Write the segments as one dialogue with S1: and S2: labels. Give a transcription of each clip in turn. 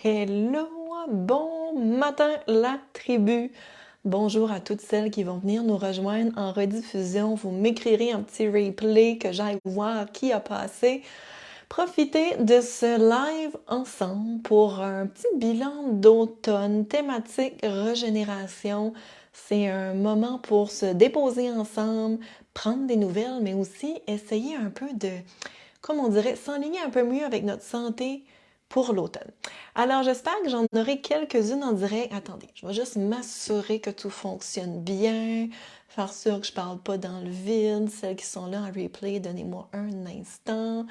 S1: Hello, bon matin la tribu. Bonjour à toutes celles qui vont venir nous rejoindre en rediffusion. Vous m'écrirez un petit replay que j'aille voir qui a passé. Profitez de ce live ensemble pour un petit bilan d'automne, thématique régénération. C'est un moment pour se déposer ensemble, prendre des nouvelles, mais aussi essayer un peu de, comme on dirait, s'enligner un peu mieux avec notre santé pour l'automne. Alors, j'espère que j'en aurai quelques-unes en direct. Attendez, je vais juste m'assurer que tout fonctionne bien, faire sûr que je parle pas dans le vide. Celles qui sont là en replay, donnez-moi un instant.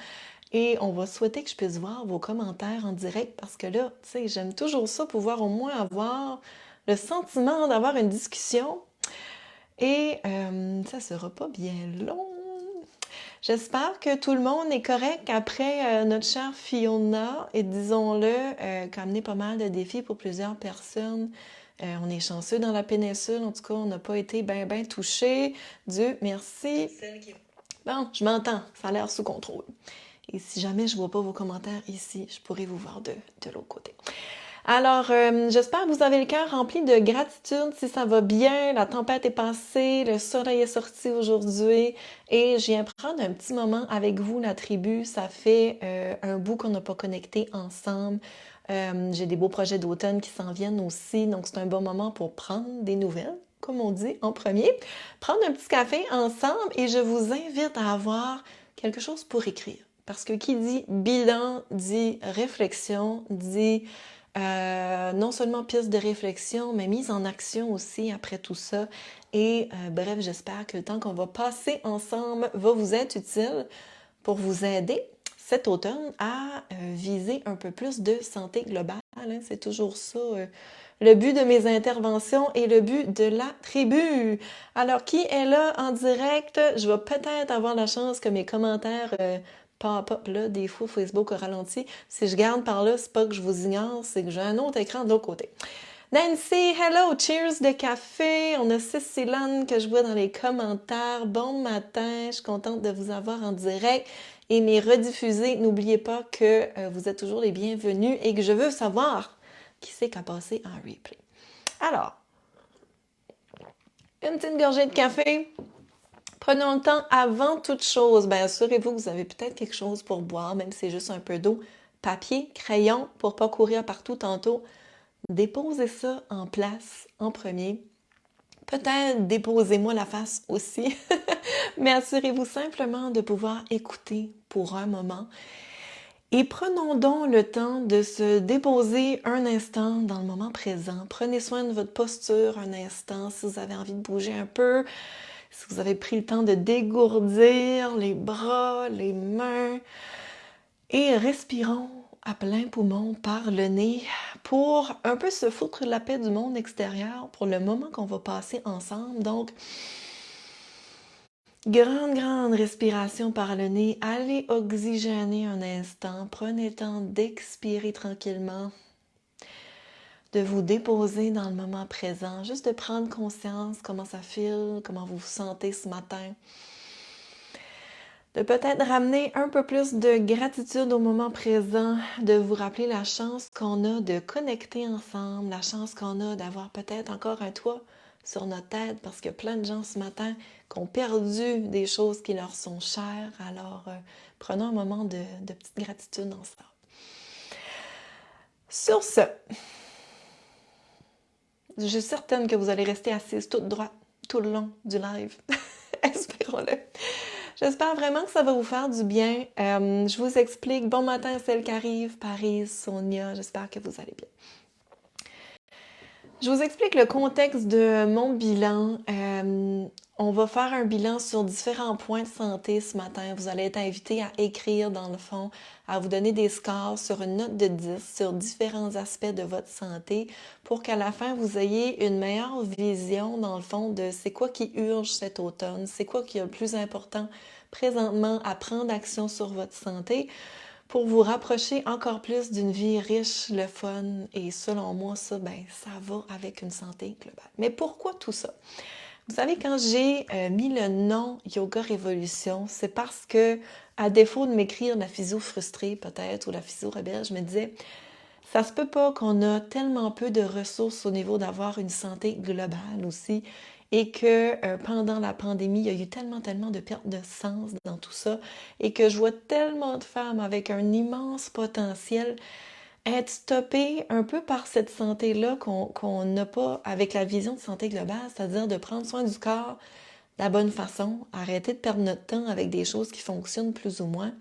S1: Et on va souhaiter que je puisse voir vos commentaires en direct parce que là, tu sais, j'aime toujours ça, pouvoir au moins avoir le sentiment d'avoir une discussion. Et ça sera pas bien long. J'espère que tout le monde est correct après notre chère Fiona et disons-le, qui a amené pas mal de défis pour plusieurs personnes. On est chanceux dans la péninsule, en tout cas, on n'a pas été bien touchés. Dieu merci. Bon, je m'entends, ça a l'air sous contrôle. Et si jamais je ne vois pas vos commentaires ici, je pourrai vous voir de l'autre côté. Alors, j'espère que vous avez le cœur rempli de gratitude si ça va bien, la tempête est passée, le soleil est sorti aujourd'hui et je viens prendre un petit moment avec vous, la tribu. Ça fait un bout qu'on n'a pas connecté ensemble. J'ai des beaux projets d'automne qui s'en viennent aussi, donc c'est un bon moment pour prendre des nouvelles, comme on dit en premier. Prendre un petit café ensemble et je vous invite à avoir quelque chose pour écrire. Parce que qui dit bilan, dit réflexion, dit non seulement piste de réflexion, mais mise en action aussi après tout ça. Et bref, j'espère que le temps qu'on va passer ensemble va vous être utile pour vous aider cet automne à viser un peu plus de santé globale. Hein. C'est toujours ça le but de mes interventions et le but de la tribu. Alors, qui est là en direct? Je vais peut-être avoir la chance que mes commentaires pop-up là, des fois Facebook a ralenti. Si je garde par là, c'est pas que je vous ignore, c'est que j'ai un autre écran de l'autre côté. Nancy, hello, cheers de café. On a Cécilane que je vois dans les commentaires. Bon matin, je suis contente de vous avoir en direct. Et mes rediffusés, n'oubliez pas que vous êtes toujours les bienvenus et que je veux savoir qui c'est qui a passé en replay. Alors, une petite gorgée de café. Prenons le temps avant toute chose. Bien, assurez-vous que vous avez peut-être quelque chose pour boire, même si c'est juste un peu d'eau. Papier, crayon, pour ne pas courir partout tantôt. Déposez ça en place en premier. Peut-être déposez-moi la face aussi. Mais assurez-vous simplement de pouvoir écouter pour un moment. Et prenons donc le temps de se déposer un instant dans le moment présent. Prenez soin de votre posture un instant si vous avez envie de bouger un peu. Si vous avez pris le temps de dégourdir les bras, les mains. Et respirons à plein poumon par le nez pour un peu se foutre la paix du monde extérieur pour le moment qu'on va passer ensemble. Donc, grande respiration par le nez. Allez oxygéner un instant. Prenez le temps d'expirer tranquillement, de vous déposer dans le moment présent, juste de prendre conscience comment ça file, comment vous vous sentez ce matin. De peut-être ramener un peu plus de gratitude au moment présent, de vous rappeler la chance qu'on a de connecter ensemble, la chance qu'on a d'avoir peut-être encore un toit sur notre tête parce qu'il y a plein de gens ce matin qui ont perdu des choses qui leur sont chères. Alors, prenons un moment de petite gratitude ensemble. Sur ce, je suis certaine que vous allez rester assise toute droite tout le long du live. Espérons-le. J'espère vraiment que ça va vous faire du bien. Je vous explique. Bon matin à celles qui arrivent. Paris, Sonia, j'espère que vous allez bien. Je vous explique le contexte de mon bilan. On va faire un bilan sur différents points de santé ce matin. Vous allez être invité à écrire dans le fond, à vous donner des scores sur une note de 10 sur différents aspects de votre santé pour qu'à la fin, vous ayez une meilleure vision dans le fond de c'est quoi qui urge cet automne, c'est quoi qui est le plus important présentement à prendre action sur votre santé pour vous rapprocher encore plus d'une vie riche, le fun, et selon moi, ça va avec une santé globale. Mais pourquoi tout ça? Vous savez, quand j'ai mis le nom Yoga Révolution, c'est parce que, à défaut de m'écrire la physio frustrée peut-être, ou la physio rebelle, je me disais, Ça se peut pas qu'on a tellement peu de ressources au niveau d'avoir une santé globale aussi et que pendant la pandémie, il y a eu tellement de perte de sens dans tout ça et que je vois tellement de femmes avec un immense potentiel être stoppées un peu par cette santé-là qu'on n'a pas avec la vision de santé globale, c'est-à-dire de prendre soin du corps de la bonne façon, arrêter de perdre notre temps avec des choses qui fonctionnent plus ou moins,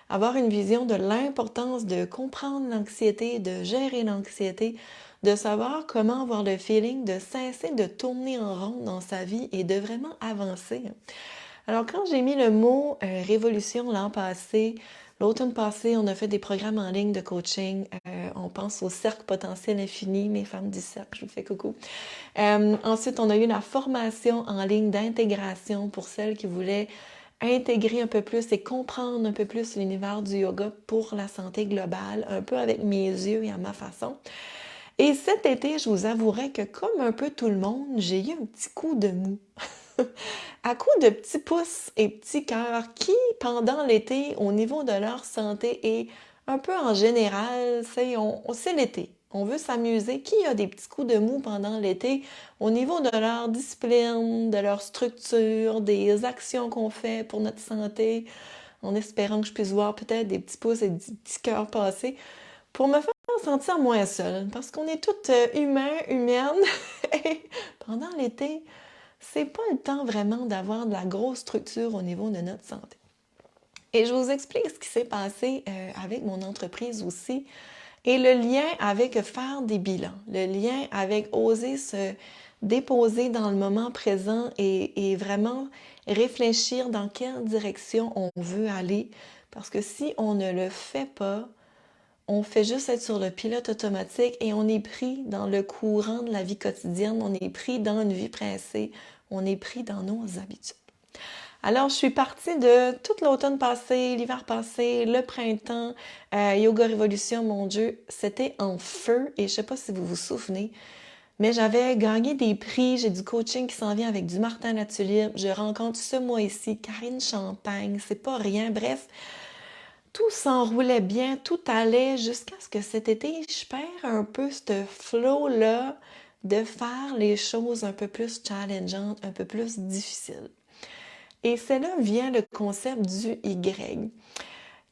S1: avoir une vision de l'importance de comprendre l'anxiété, de gérer l'anxiété, de savoir comment avoir le feeling de cesser de tourner en rond dans sa vie et de vraiment avancer. Alors quand j'ai mis le mot révolution l'an passé, l'automne passé, on a fait des programmes en ligne de coaching. On pense au cercle potentiel infini, mes femmes du cercle, je vous fais coucou. Ensuite, on a eu la formation en ligne d'intégration pour celles qui voulaient intégrer un peu plus et comprendre un peu plus l'univers du yoga pour la santé globale, un peu avec mes yeux et à ma façon. Et cet été, je vous avouerai que comme un peu tout le monde, j'ai eu un petit coup de mou. À coup de petits pouces et petits cœurs qui, pendant l'été, au niveau de leur santé et un peu en général, c'est l'été. On veut s'amuser. Qui a des petits coups de mou pendant l'été au niveau de leur discipline, de leur structure, des actions qu'on fait pour notre santé, en espérant que je puisse voir peut-être des petits pouces et des petits cœurs passer pour me faire sentir moins seule, parce qu'on est toutes humains, humaines, et pendant l'été, c'est pas le temps vraiment d'avoir de la grosse structure au niveau de notre santé. Et je vous explique ce qui s'est passé avec mon entreprise aussi et le lien avec faire des bilans, le lien avec oser se déposer dans le moment présent et vraiment réfléchir dans quelle direction on veut aller. Parce que si on ne le fait pas, on fait juste être sur le pilote automatique et on est pris dans le courant de la vie quotidienne, on est pris dans une vie pressée, on est pris dans nos habitudes. Alors, je suis partie de tout l'automne passé, l'hiver passé, le printemps, Yoga Révolution, mon Dieu, c'était en feu et je sais pas si vous vous souvenez, mais j'avais gagné des prix, j'ai du coaching qui s'en vient avec du Martin Latulippe, je rencontre ce mois ici Karine Champagne, c'est pas rien, bref, tout s'enroulait bien, tout allait jusqu'à ce que cet été, je perds un peu ce flow-là de faire les choses un peu plus challengeantes, un peu plus difficiles. Et c'est là vient le concept du Y,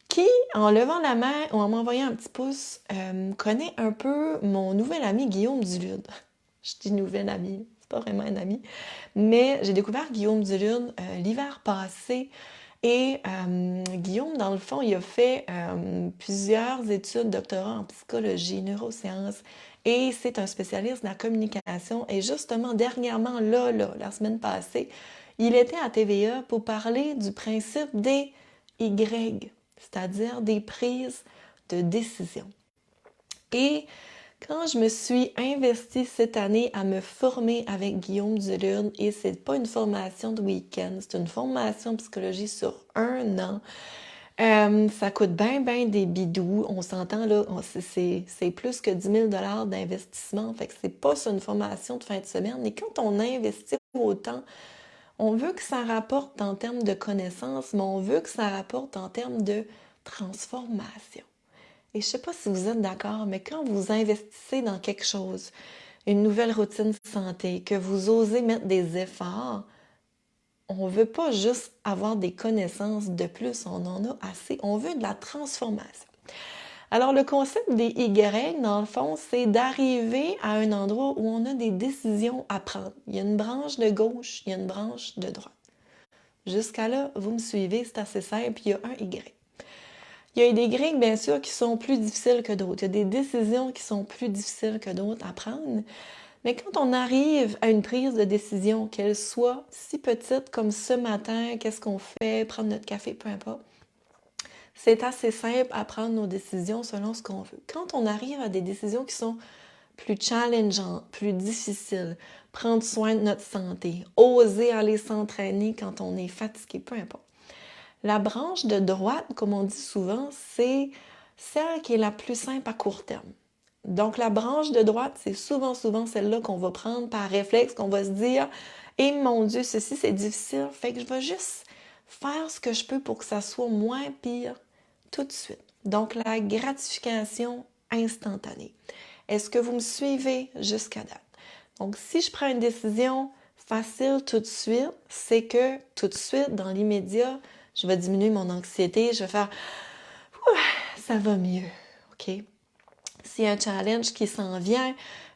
S1: qui, en levant la main ou en m'envoyant un petit pouce, connaît un peu mon nouvel ami Guillaume Dulude. Je dis nouvel ami, c'est pas vraiment un ami, mais j'ai découvert Guillaume Dulude l'hiver passé. Et Guillaume, dans le fond, il a fait plusieurs études, doctorat en psychologie, neurosciences, et c'est un spécialiste de la communication. Et justement, dernièrement, la semaine passée, il était à TVA pour parler du principe des Y, c'est-à-dire des prises de décision. Et quand je me suis investie cette année à me former avec Guillaume Dulude, et c'est pas une formation de week-end, c'est une formation de psychologie sur 1 an, ça coûte bien des bidous. On s'entend là, c'est plus que 10 000 $ d'investissement. Fait que c'est pas ça une formation de fin de semaine. Et quand on investit autant, on veut que ça rapporte en termes de connaissances, mais on veut que ça rapporte en termes de transformation. Et je sais pas si vous êtes d'accord, mais quand vous investissez dans quelque chose, une nouvelle routine de santé, que vous osez mettre des efforts, on veut pas juste avoir des connaissances de plus, on en a assez, on veut de la transformation. Alors, le concept des Y, dans le fond, c'est d'arriver à un endroit où on a des décisions à prendre. Il y a une branche de gauche, il y a une branche de droite. Jusqu'à là, vous me suivez, c'est assez simple, il y a un Y. Il y a des Y, bien sûr, qui sont plus difficiles que d'autres. Il y a des décisions qui sont plus difficiles que d'autres à prendre. Mais quand on arrive à une prise de décision, qu'elle soit si petite comme ce matin, qu'est-ce qu'on fait, prendre notre café, peu importe, c'est assez simple à prendre nos décisions selon ce qu'on veut. Quand on arrive à des décisions qui sont plus challengeantes, plus difficiles, prendre soin de notre santé, oser aller s'entraîner quand on est fatigué, peu importe. La branche de droite, comme on dit souvent, c'est celle qui est la plus simple à court terme. Donc, la branche de droite, c'est souvent celle-là qu'on va prendre par réflexe, qu'on va se dire « Eh mon Dieu, ceci c'est difficile, fait que je vais juste faire ce que je peux pour que ça soit moins pire tout de suite. » Donc, la gratification instantanée. Est-ce que vous me suivez jusqu'à date? Donc, si je prends une décision facile tout de suite, c'est que tout de suite, dans l'immédiat, je vais diminuer mon anxiété, je vais faire « ça va mieux ». OK? S'il y a un challenge qui s'en vient,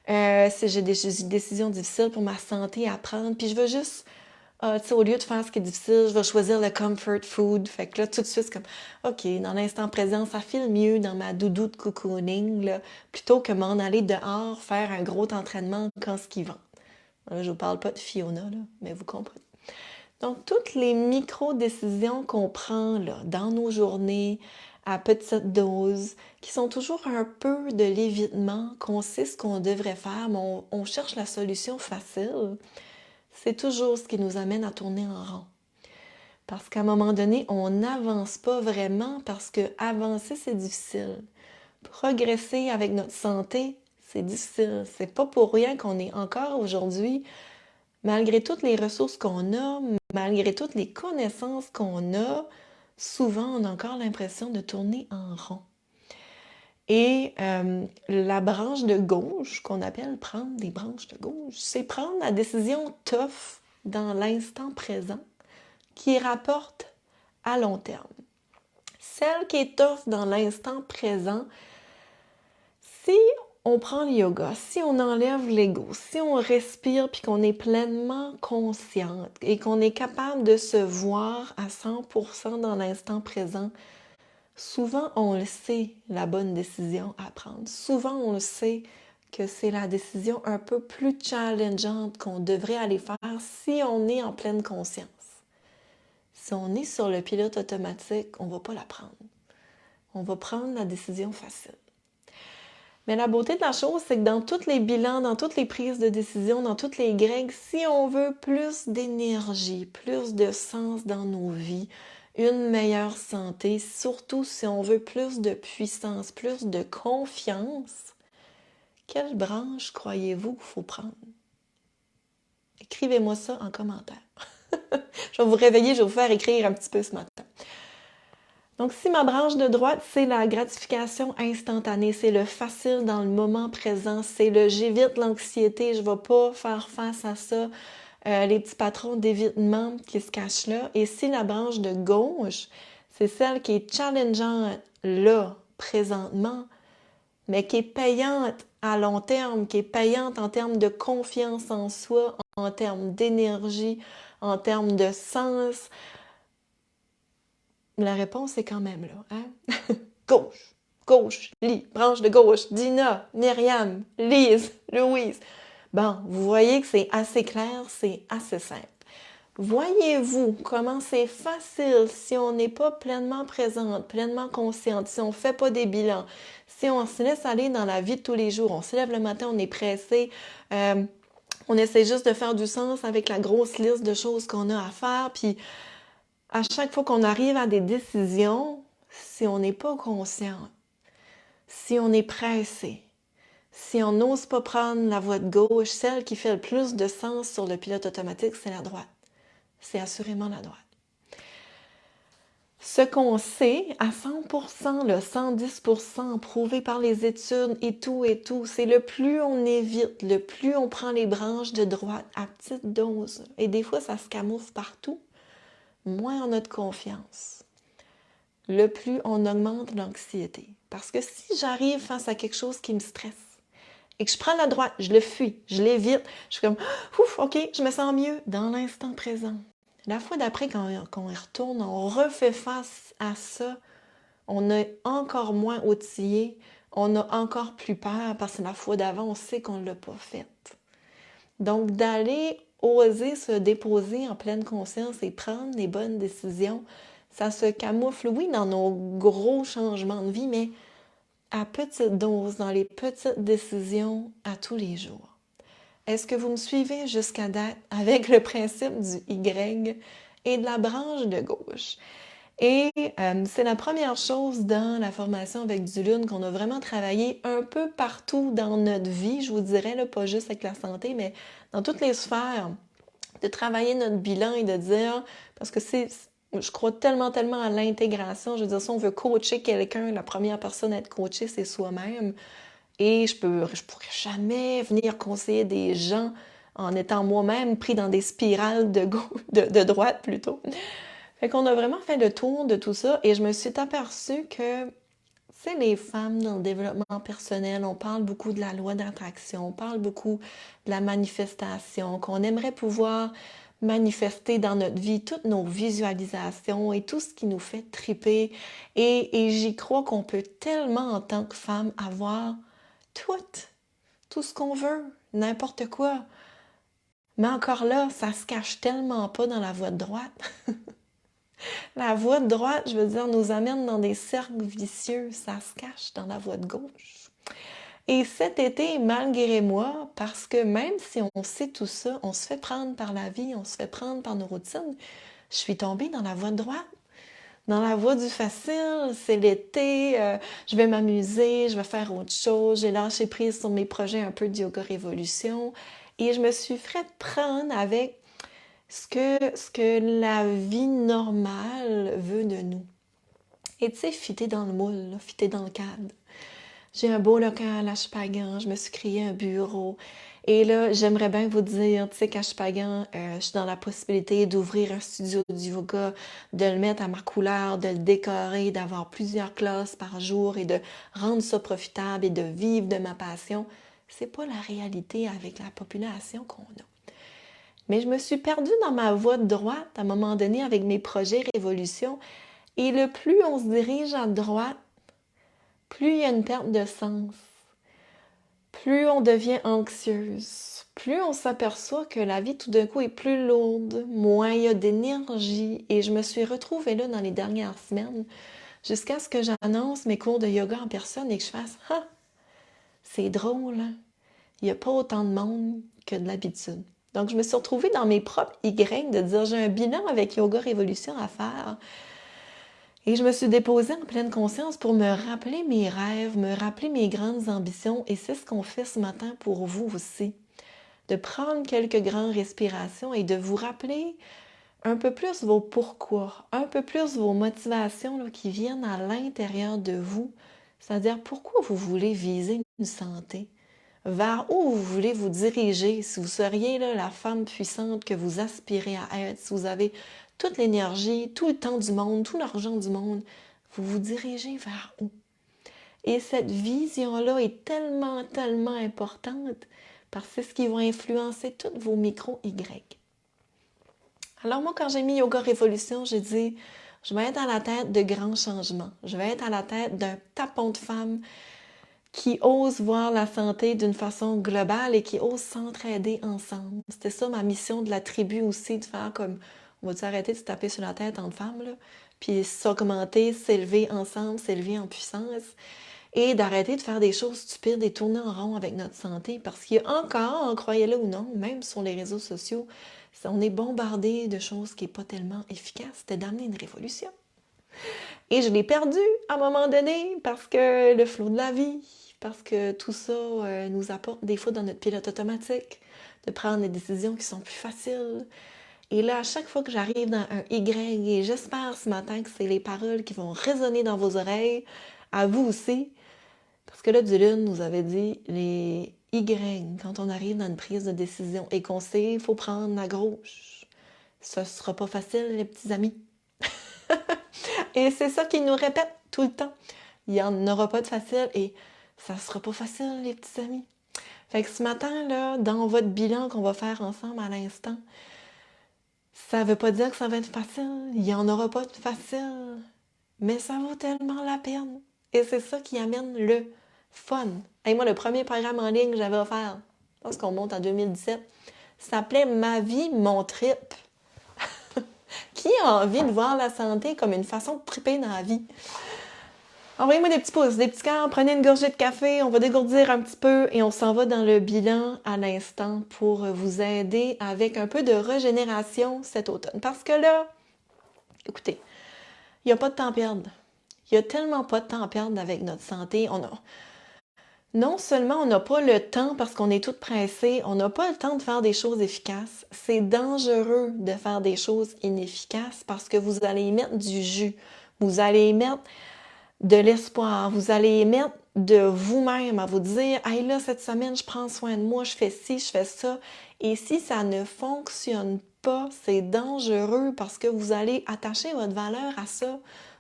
S1: si j'ai des décisions difficiles pour ma santé à prendre, puis je veux juste, au lieu de faire ce qui est difficile, je vais choisir le comfort food. Fait que là, tout de suite, c'est comme, OK, dans l'instant présent, ça file mieux dans ma doudou de cocooning, là, plutôt que m'en aller dehors faire un gros entraînement quand ce qui va. Là, je vous parle pas de Fiona, là, mais vous comprenez. Donc, toutes les micro-décisions qu'on prend là, dans nos journées, à petite dose, qui sont toujours un peu de l'évitement, qu'on sait ce qu'on devrait faire, mais on cherche la solution facile, c'est toujours ce qui nous amène à tourner en rond. Parce qu'à un moment donné, on n'avance pas vraiment parce que avancer, c'est difficile. Progresser avec notre santé, c'est difficile. C'est pas pour rien qu'on est encore aujourd'hui, malgré toutes les ressources qu'on a, malgré toutes les connaissances qu'on a, souvent on a encore l'impression de tourner en rond. Et la branche de gauche, qu'on appelle prendre des branches de gauche, c'est prendre la décision tough dans l'instant présent qui rapporte à long terme. Celle qui est tough dans l'instant présent, si on prend le yoga, si on enlève l'ego, si on respire puis qu'on est pleinement consciente et qu'on est capable de se voir à 100% dans l'instant présent, souvent on le sait, la bonne décision à prendre. Souvent on le sait que c'est la décision un peu plus challengeante qu'on devrait aller faire si on est en pleine conscience. Si on est sur le pilote automatique, on ne va pas la prendre. On va prendre la décision facile. Mais la beauté de la chose, c'est que dans tous les bilans, dans toutes les prises de décision, dans toutes les grecques, si on veut plus d'énergie, plus de sens dans nos vies, une meilleure santé, surtout si on veut plus de puissance, plus de confiance, quelle branche croyez-vous qu'il faut prendre? Écrivez-moi ça en commentaire. Je vais vous réveiller, je vais vous faire écrire un petit peu ce matin. Donc, si ma branche de droite, c'est la gratification instantanée, c'est le facile dans le moment présent, c'est le j'évite l'anxiété, je ne vais pas faire face à ça, les petits patrons d'évitement qui se cachent là. Et si la branche de gauche, c'est celle qui est challengeante là, présentement, mais qui est payante à long terme, qui est payante en termes de confiance en soi, en termes d'énergie, en termes de sens. La réponse est quand même là. Hein? Gauche, branche de gauche, Dina, Myriam, Lise, Louise. Bon, vous voyez que c'est assez clair, c'est assez simple. Voyez-vous comment c'est facile si on n'est pas pleinement présente, pleinement consciente, si on ne fait pas des bilans, si on se laisse aller dans la vie de tous les jours, on se lève le matin, on est pressé, on essaie juste de faire du sens avec la grosse liste de choses qu'on a à faire, puis à chaque fois qu'on arrive à des décisions, si on n'est pas conscient, si on est pressé, si on n'ose pas prendre la voie de gauche, celle qui fait le plus de sens sur le pilote automatique, c'est la droite. C'est assurément la droite. Ce qu'on sait à 100%, le 110% prouvé par les études et tout, c'est le plus on évite, le plus on prend les branches de droite à petite dose. Et des fois, ça se camoufle partout. Moins on a de confiance, le plus on augmente l'anxiété. Parce que si j'arrive face à quelque chose qui me stresse et que je prends la droite, je le fuis, je l'évite, je suis comme « Ouf, OK, je me sens mieux dans l'instant présent ». La fois d'après, quand on y retourne, on refait face à ça, on est encore moins outillé, on a encore plus peur parce que la fois d'avant, on sait qu'on ne l'a pas faite. Donc, d'aller oser se déposer en pleine conscience et prendre les bonnes décisions, ça se camoufle, oui, dans nos gros changements de vie, mais à petite dose, dans les petites décisions à tous les jours. Est-ce que vous me suivez jusqu'à date avec le principe du Y et de la branche de gauche? Et c'est la première chose dans la formation avec du Lune qu'on a vraiment travaillé un peu partout dans notre vie, je vous dirais, là, pas juste avec la santé, mais dans toutes les sphères, de travailler notre bilan et de dire, parce que je crois tellement, tellement à l'intégration. Je veux dire, si on veut coacher quelqu'un, la première personne à être coachée, c'est soi-même. Et je pourrais jamais venir conseiller des gens en étant moi-même pris dans des spirales de droite plutôt. Fait qu'on a vraiment fait le tour de tout ça et je me suis aperçue que, c'est les femmes dans le développement personnel, on parle beaucoup de la loi d'attraction, on parle beaucoup de la manifestation, qu'on aimerait pouvoir manifester dans notre vie toutes nos visualisations et tout ce qui nous fait triper. Et j'y crois qu'on peut tellement en tant que femme avoir tout ce qu'on veut, n'importe quoi. Mais encore là, ça se cache tellement pas dans la voie de droite. La voie de droite, je veux dire, nous amène dans des cercles vicieux. Ça se cache dans la voie de gauche. Et cet été, malgré moi, parce que même si on sait tout ça, on se fait prendre par la vie, on se fait prendre par nos routines, je suis tombée dans la voie de droite. Dans la voie du facile, c'est l'été, je vais m'amuser, je vais faire autre chose, j'ai lâché prise sur mes projets un peu de yoga révolution et je me suis fait prendre avec ce que la vie normale veut de nous. Et tu sais, fitter dans le moule, là, fitter dans le cadre. J'ai un beau local à Shpagan, je me suis créé un bureau. Et là, j'aimerais bien vous dire, tu sais, qu'à Shpagan, je suis dans la possibilité d'ouvrir un studio de yoga, de le mettre à ma couleur, de le décorer, d'avoir plusieurs classes par jour et de rendre ça profitable et de vivre de ma passion. C'est pas la réalité avec la population qu'on a. Mais je me suis perdue dans ma voie de droite à un moment donné avec mes projets Révolution. Et le plus on se dirige à droite, plus il y a une perte de sens. Plus on devient anxieuse, plus on s'aperçoit que la vie tout d'un coup est plus lourde, moins il y a d'énergie. Et je me suis retrouvée là dans les dernières semaines jusqu'à ce que j'annonce mes cours de yoga en personne et que je fasse « Ah, c'est drôle, hein? Il n'y a pas autant de monde que de l'habitude. » Donc, je me suis retrouvée dans mes propres Y de dire j'ai un bilan avec Yoga Révolution à faire. Et je me suis déposée en pleine conscience pour me rappeler mes rêves, me rappeler mes grandes ambitions. Et c'est ce qu'on fait ce matin pour vous aussi. De prendre quelques grandes respirations et de vous rappeler un peu plus vos pourquoi, un peu plus vos motivations là, qui viennent à l'intérieur de vous. C'est-à-dire pourquoi vous voulez viser une santé. Vers où vous voulez vous diriger, si vous seriez là, la femme puissante que vous aspirez à être, si vous avez toute l'énergie, tout le temps du monde, tout l'argent du monde, vous vous dirigez vers où? Et cette vision-là est tellement, tellement importante parce que c'est ce qui va influencer tous vos micro-Y. Alors moi, quand j'ai mis Yoga Révolution, j'ai dit, je vais être à la tête de grands changements. Je vais être à la tête d'un tapon de femmes qui osent voir la santé d'une façon globale et qui osent s'entraider ensemble. C'était ça ma mission de la tribu aussi, de faire comme, on va-tu arrêter de se taper sur la tête entre femmes, là? Puis s'augmenter, s'élever ensemble, s'élever en puissance, et d'arrêter de faire des choses stupides et tourner en rond avec notre santé, parce qu'il y a encore, croyez-le ou non, même sur les réseaux sociaux, on est bombardé de choses qui n'est pas tellement efficace. C'était d'amener une révolution. Et je l'ai perdu à un moment donné, parce que le flot de la vie, parce que tout ça nous apporte des fois dans notre pilote automatique de prendre des décisions qui sont plus faciles. Et là, à chaque fois que j'arrive dans un Y, et j'espère ce matin que c'est les paroles qui vont résonner dans vos oreilles, à vous aussi, parce que là, Dulune nous avait dit les Y, quand on arrive dans une prise de décision et qu'on sait qu'il faut prendre la gauche, ce ne sera pas facile, les petits amis. Et c'est ça qu'il nous répète tout le temps. Il n'y en aura pas de facile et ça ne sera pas facile, les petits amis. Fait que ce matin, là, dans votre bilan qu'on va faire ensemble à l'instant, ça ne veut pas dire que ça va être facile. Il n'y en aura pas de facile. Mais ça vaut tellement la peine. Et c'est ça qui amène le fun. Et moi, le premier programme en ligne que j'avais offert, je pense qu'on monte en 2017, s'appelait « Ma vie, mon trip ». Qui a envie de voir la santé comme une façon de triper dans la vie? Envoyez-moi des petits pouces, des petits cœurs, prenez une gorgée de café, on va dégourdir un petit peu et on s'en va dans le bilan à l'instant pour vous aider avec un peu de régénération cet automne. Parce que là, écoutez, il n'y a pas de temps à perdre. Il n'y a tellement pas de temps à perdre avec notre santé. Non seulement on n'a pas le temps parce qu'on est tout pressé, on n'a pas le temps de faire des choses efficaces, c'est dangereux de faire des choses inefficaces parce que vous allez y mettre du jus, vous allez y mettre de l'espoir, vous allez y mettre de vous-même à vous dire « Hey là, cette semaine, je prends soin de moi, je fais ci, je fais ça. » Et si ça ne fonctionne pas, c'est dangereux parce que vous allez attacher votre valeur à ça.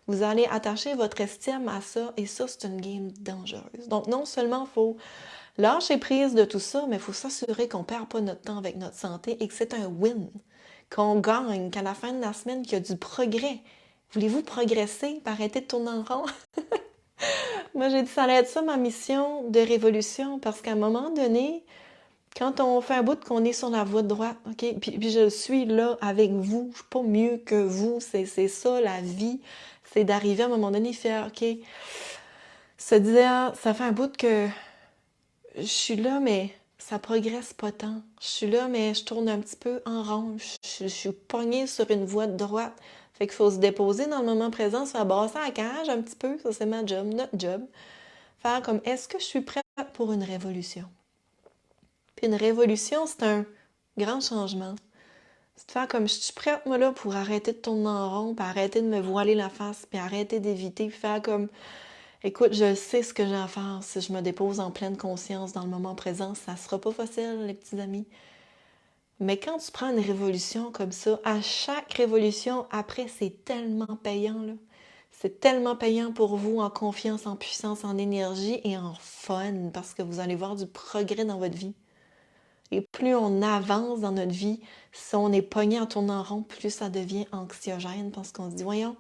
S1: Vous allez attacher votre estime à ça et ça, c'est une game dangereuse. Donc, non seulement il faut lâcher prise de tout ça, mais il faut s'assurer qu'on ne perd pas notre temps avec notre santé et que c'est un win, qu'on gagne, qu'à la fin de la semaine, qu'il y a du progrès. Voulez-vous progresser, arrêter de tourner en rond? Moi, j'ai dit ça allait être ça ma mission de révolution parce qu'à un moment donné, quand on fait un bout qu'on est sur la voie de droite, OK, puis je suis là avec vous, je suis pas mieux que vous, c'est ça la vie, c'est d'arriver à un moment donné faire, OK, se dire, ah, ça fait un bout que je suis là, mais ça progresse pas tant. Je suis là, mais je tourne un petit peu en rond, je suis pognée sur une voie de droite. Fait qu'il faut se déposer dans le moment présent, se faire brasser à la cage un petit peu, ça c'est ma job, notre job. Faire comme, est-ce que je suis prête pour une révolution? Puis une révolution, c'est un grand changement. C'est de faire comme, je suis prête, moi, là, pour arrêter de tourner en rond, puis arrêter de me voiler la face, puis arrêter d'éviter, puis faire comme, écoute, je sais ce que j'ai à faire si je me dépose en pleine conscience dans le moment présent. Ça sera pas facile, les petits amis. Mais quand tu prends une révolution comme ça, à chaque révolution, après, c'est tellement payant, là. C'est tellement payant pour vous en confiance, en puissance, en énergie et en fun, parce que vous allez voir du progrès dans votre vie. Et plus on avance dans notre vie, si on est pogné en tournant en rond, plus ça devient anxiogène parce qu'on se dit, voyons,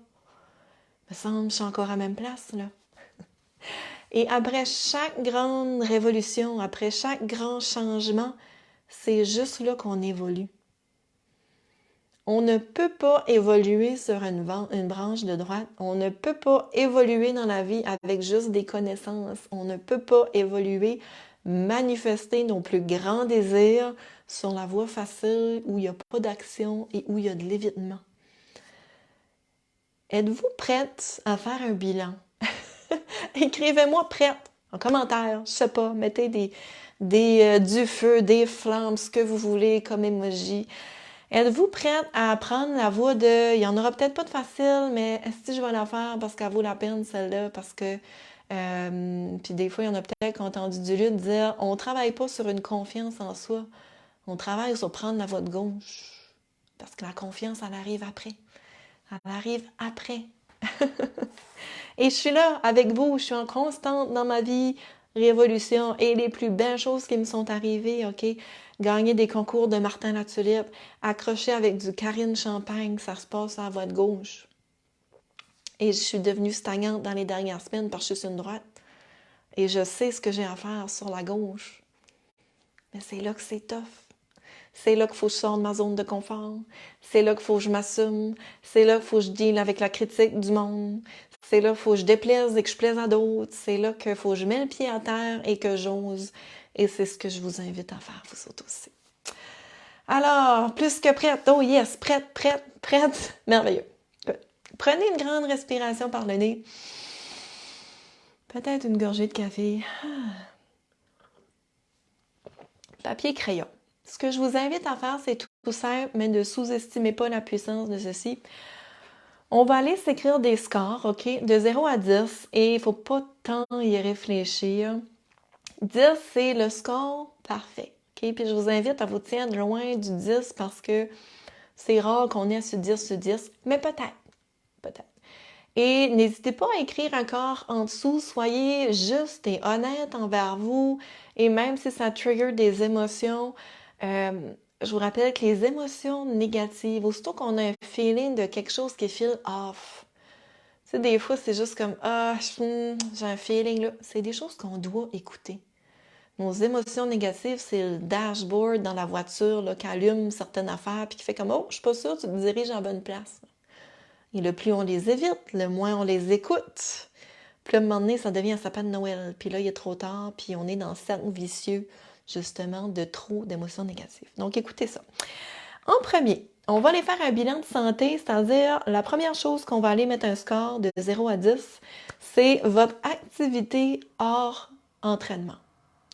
S1: il me semble que je suis encore à la même place, là. Et après chaque grande révolution, après chaque grand changement, c'est juste là qu'on évolue. On ne peut pas évoluer sur une branche de droite. On ne peut pas évoluer dans la vie avec juste des connaissances. On ne peut pas évoluer, manifester nos plus grands désirs sur la voie facile où il n'y a pas d'action et où il y a de l'évitement. Êtes-vous prête à faire un bilan? Écrivez-moi prête en commentaire, je sais pas, mettez du feu, des flammes, ce que vous voulez comme emoji. Êtes-vous prête à prendre la voie de « il n'y en aura peut-être pas de facile, mais est-ce que je vais la faire parce qu'elle vaut la peine celle-là, parce que... puis des fois, il y en a peut-être qui ont entendu du lieu de dire « on ne travaille pas sur une confiance en soi, on travaille sur prendre la voie de gauche. » Parce que la confiance, elle arrive après. Elle arrive après. Et je suis là avec vous, je suis en constante dans ma vie, révolution et les plus belles choses qui me sont arrivées, OK? Gagner des concours de Martin Latulippe, accrocher avec du Karine Champagne, ça se passe à votre gauche. Et je suis devenue stagnante dans les dernières semaines parce que je suis une droite. Et je sais ce que j'ai à faire sur la gauche. Mais c'est là que c'est tough. C'est là qu'il faut que je sorte de ma zone de confort. C'est là qu'il faut que je m'assume. C'est là qu'il faut que je deal avec la critique du monde. C'est là qu'il faut que je déplaise et que je plaise à d'autres. C'est là qu'il faut que je mette le pied à terre et que j'ose. Et c'est ce que je vous invite à faire, vous autres aussi. Alors, plus que prête. Oh yes, prête, prête, prête. Merveilleux. Prenez une grande respiration par le nez. Peut-être une gorgée de café. Papier crayon. Ce que je vous invite à faire, c'est tout simple, mais ne sous-estimez pas la puissance de ceci. On va aller s'écrire des scores, OK, de 0 à 10, et il ne faut pas tant y réfléchir. 10, c'est le score parfait, OK? Puis je vous invite à vous tenir loin du 10 parce que c'est rare qu'on ait sur 10 sur 10, mais peut-être. Et n'hésitez pas à écrire encore en dessous, soyez juste et honnête envers vous, et même si ça trigger des émotions, je vous rappelle que les émotions négatives, aussitôt qu'on a un feeling de quelque chose qui feel off, tu sais, des fois c'est juste comme « Ah, j'ai un feeling là », c'est des choses qu'on doit écouter. Nos émotions négatives, c'est le dashboard dans la voiture là, qui allume certaines affaires puis qui fait comme « Oh, je suis pas sûre, tu te diriges en bonne place ». Et le plus on les évite, le moins on les écoute. Puis là, à un moment donné, ça devient un sapin de Noël. Puis là, il est trop tard, puis on est dans le cercle vicieux, justement, de trop d'émotions négatives. Donc, écoutez ça. En premier, on va aller faire un bilan de santé, c'est-à-dire, la première chose qu'on va aller mettre un score de 0 à 10, c'est votre activité hors entraînement.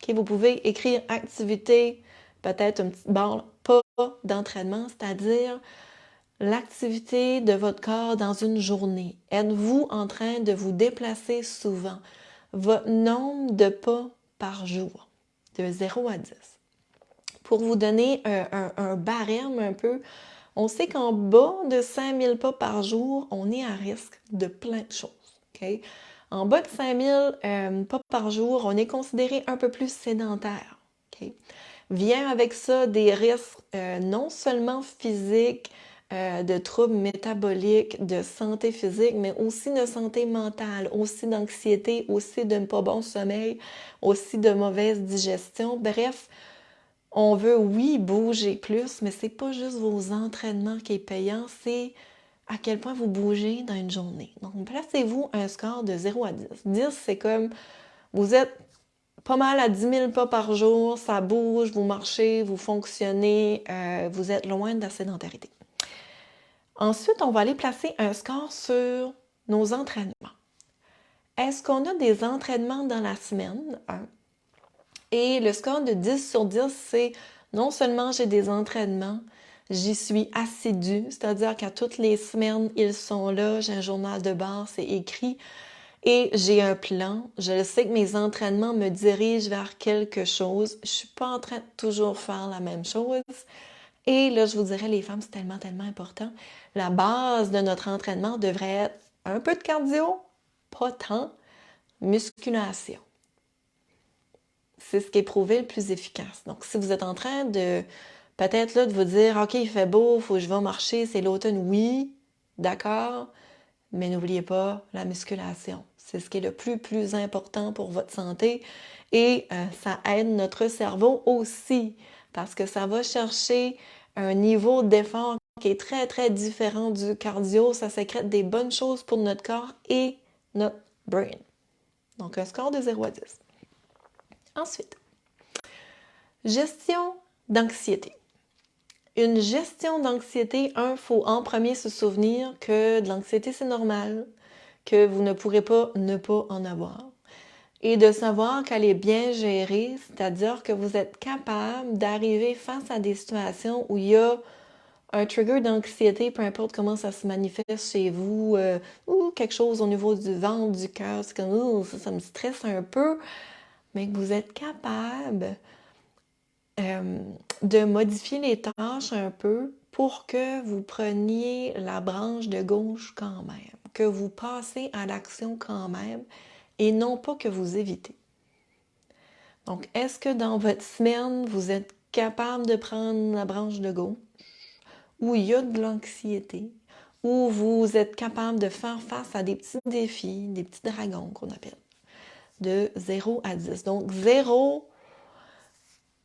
S1: Okay? Vous pouvez écrire activité, peut-être une petite barre, pas d'entraînement, c'est-à-dire l'activité de votre corps dans une journée. Êtes-vous en train de vous déplacer souvent? Votre nombre de pas par jour, de 0 à 10. Pour vous donner un barème un peu, on sait qu'en bas de 5000 pas par jour, on est à risque de plein de choses. Okay? En bas de 5000 pas par jour, on est considéré un peu plus sédentaire. Okay? Vient avec ça des risques non seulement physiques, de troubles métaboliques, de santé physique, mais aussi de santé mentale, aussi d'anxiété, aussi de pas bon sommeil, aussi de mauvaise digestion. Bref, on veut, oui, bouger plus, mais c'est pas juste vos entraînements qui est payant, c'est à quel point vous bougez dans une journée. Donc, placez-vous un score de 0 à 10. 10, c'est comme vous êtes pas mal à 10 000 pas par jour, ça bouge, vous marchez, vous fonctionnez, vous êtes loin de la sédentarité. Ensuite, on va aller placer un score sur nos entraînements. Est-ce qu'on a des entraînements dans la semaine? Et le score de 10 sur 10, c'est non seulement j'ai des entraînements, j'y suis assidue, c'est-à-dire qu'à toutes les semaines, ils sont là, j'ai un journal de bord, c'est écrit, et j'ai un plan. Je sais que mes entraînements me dirigent vers quelque chose. Je suis pas en train de toujours faire la même chose. Et là, je vous dirais, les femmes, c'est tellement, tellement important. La base de notre entraînement devrait être un peu de cardio, pas tant, musculation. C'est ce qui est prouvé le plus efficace. Donc, si vous êtes en train de, peut-être là, de vous dire, OK, il fait beau, il faut que je vais marcher, c'est l'automne, oui, d'accord, mais n'oubliez pas la musculation. C'est ce qui est le plus important pour votre santé et ça aide notre cerveau aussi parce que ça va chercher un niveau d'effort qui est très, très différent du cardio. Ça sécrète des bonnes choses pour notre corps et notre brain. Donc, un score de 0 à 10. Ensuite, gestion d'anxiété. Une gestion d'anxiété, il faut en premier se souvenir que de l'anxiété, c'est normal, que vous ne pourrez pas ne pas en avoir. Et de savoir qu'elle est bien gérée, c'est-à-dire que vous êtes capable d'arriver face à des situations où il y a un trigger d'anxiété, peu importe comment ça se manifeste chez vous, ou quelque chose au niveau du ventre, du cœur, c'est comme ça me stresse un peu, mais que vous êtes capable de modifier les tâches un peu pour que vous preniez la branche de gauche quand même, que vous passez à l'action quand même et non pas que vous évitez. Donc, est-ce que dans votre semaine, vous êtes capable de prendre la branche de gauche où il y a de l'anxiété, où vous êtes capable de faire face à des petits défis, des petits dragons qu'on appelle, de 0 à 10. Donc, 0,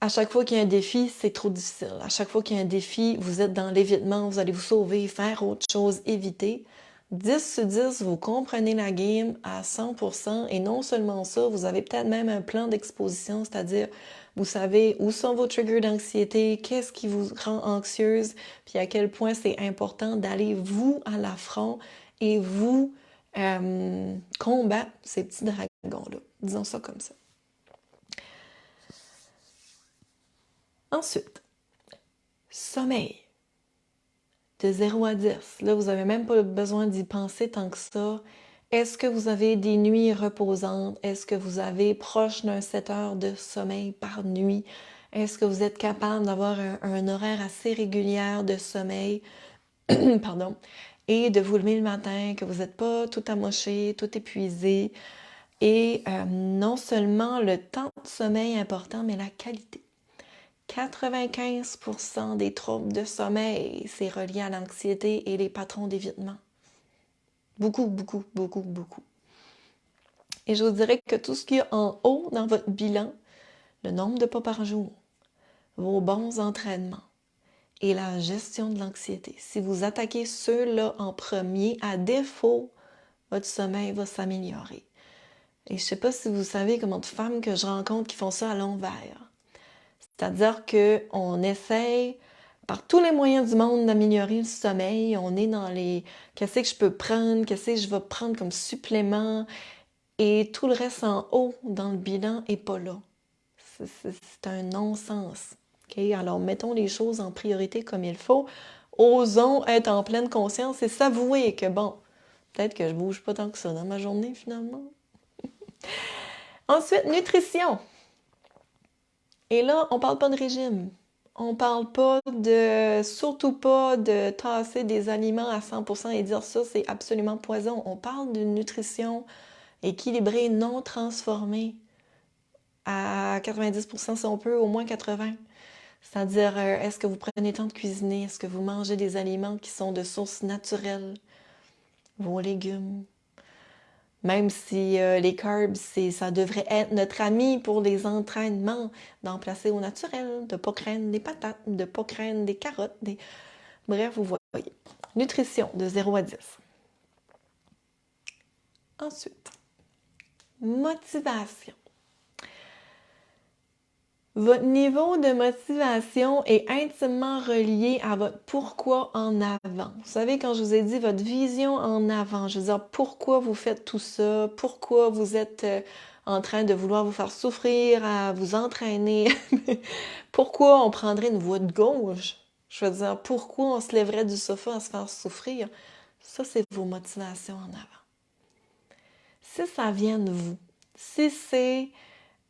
S1: à chaque fois qu'il y a un défi, c'est trop difficile. À chaque fois qu'il y a un défi, vous êtes dans l'évitement, vous allez vous sauver, faire autre chose, éviter. 10 sur 10, vous comprenez la game à 100% et non seulement ça, vous avez peut-être même un plan d'exposition, c'est-à-dire vous savez où sont vos triggers d'anxiété, qu'est-ce qui vous rend anxieuse, puis à quel point c'est important d'aller vous à l'affront et vous combattre ces petits dragons-là. Disons ça comme ça. Ensuite, sommeil. De 0 à 10. Là, vous n'avez même pas besoin d'y penser tant que ça. Est-ce que vous avez des nuits reposantes? Est-ce que vous avez proche d'un 7 heures de sommeil par nuit? Est-ce que vous êtes capable d'avoir un horaire assez régulier de sommeil? Pardon. Et de vous lever le matin, que vous n'êtes pas tout amoché, tout épuisé. Et non seulement le temps de sommeil est important, mais la qualité. 95% des troubles de sommeil, c'est relié à l'anxiété et les patrons d'évitement. Beaucoup. Et je vous dirais que tout ce qu'il y a en haut dans votre bilan, le nombre de pas par jour, vos bons entraînements et la gestion de l'anxiété, si vous attaquez ceux-là en premier, à défaut, votre sommeil va s'améliorer. Et je ne sais pas si vous savez combien de femmes que je rencontre qui font ça à l'envers. C'est-à-dire qu'on essaye par tous les moyens du monde d'améliorer le sommeil. On est dans les « qu'est-ce que je peux prendre? Qu'est-ce que je vais prendre comme supplément? » Et tout le reste en haut dans le bilan n'est pas là. C'est un non-sens. Okay? Alors, mettons les choses en priorité comme il faut. Osons être en pleine conscience et s'avouer que, bon, peut-être que je bouge pas tant que ça dans ma journée, finalement. Ensuite, nutrition. Et là, on parle pas de régime. On parle pas surtout pas de tasser des aliments à 100% et dire ça, c'est absolument poison. On parle d'une nutrition équilibrée, non transformée. À 90% si on peut, au moins 80%. C'est-à-dire, est-ce que vous prenez le temps de cuisiner? Est-ce que vous mangez des aliments qui sont de source naturelle? Vos légumes. Même si les carbs, ça devrait être notre ami pour les entraînements, d'en placer au naturel, de ne pas craindre des patates, de ne pas craindre des carottes. Bref, vous voyez. Nutrition de 0 à 10. Ensuite, motivation. Votre niveau de motivation est intimement relié à votre pourquoi en avant. Vous savez, quand je vous ai dit votre vision en avant, je veux dire pourquoi vous faites tout ça, pourquoi vous êtes en train de vouloir vous faire souffrir, à vous entraîner, pourquoi on prendrait une voie de gauche, je veux dire pourquoi on se lèverait du sofa à se faire souffrir. Ça, c'est vos motivations en avant. Si ça vient de vous, si c'est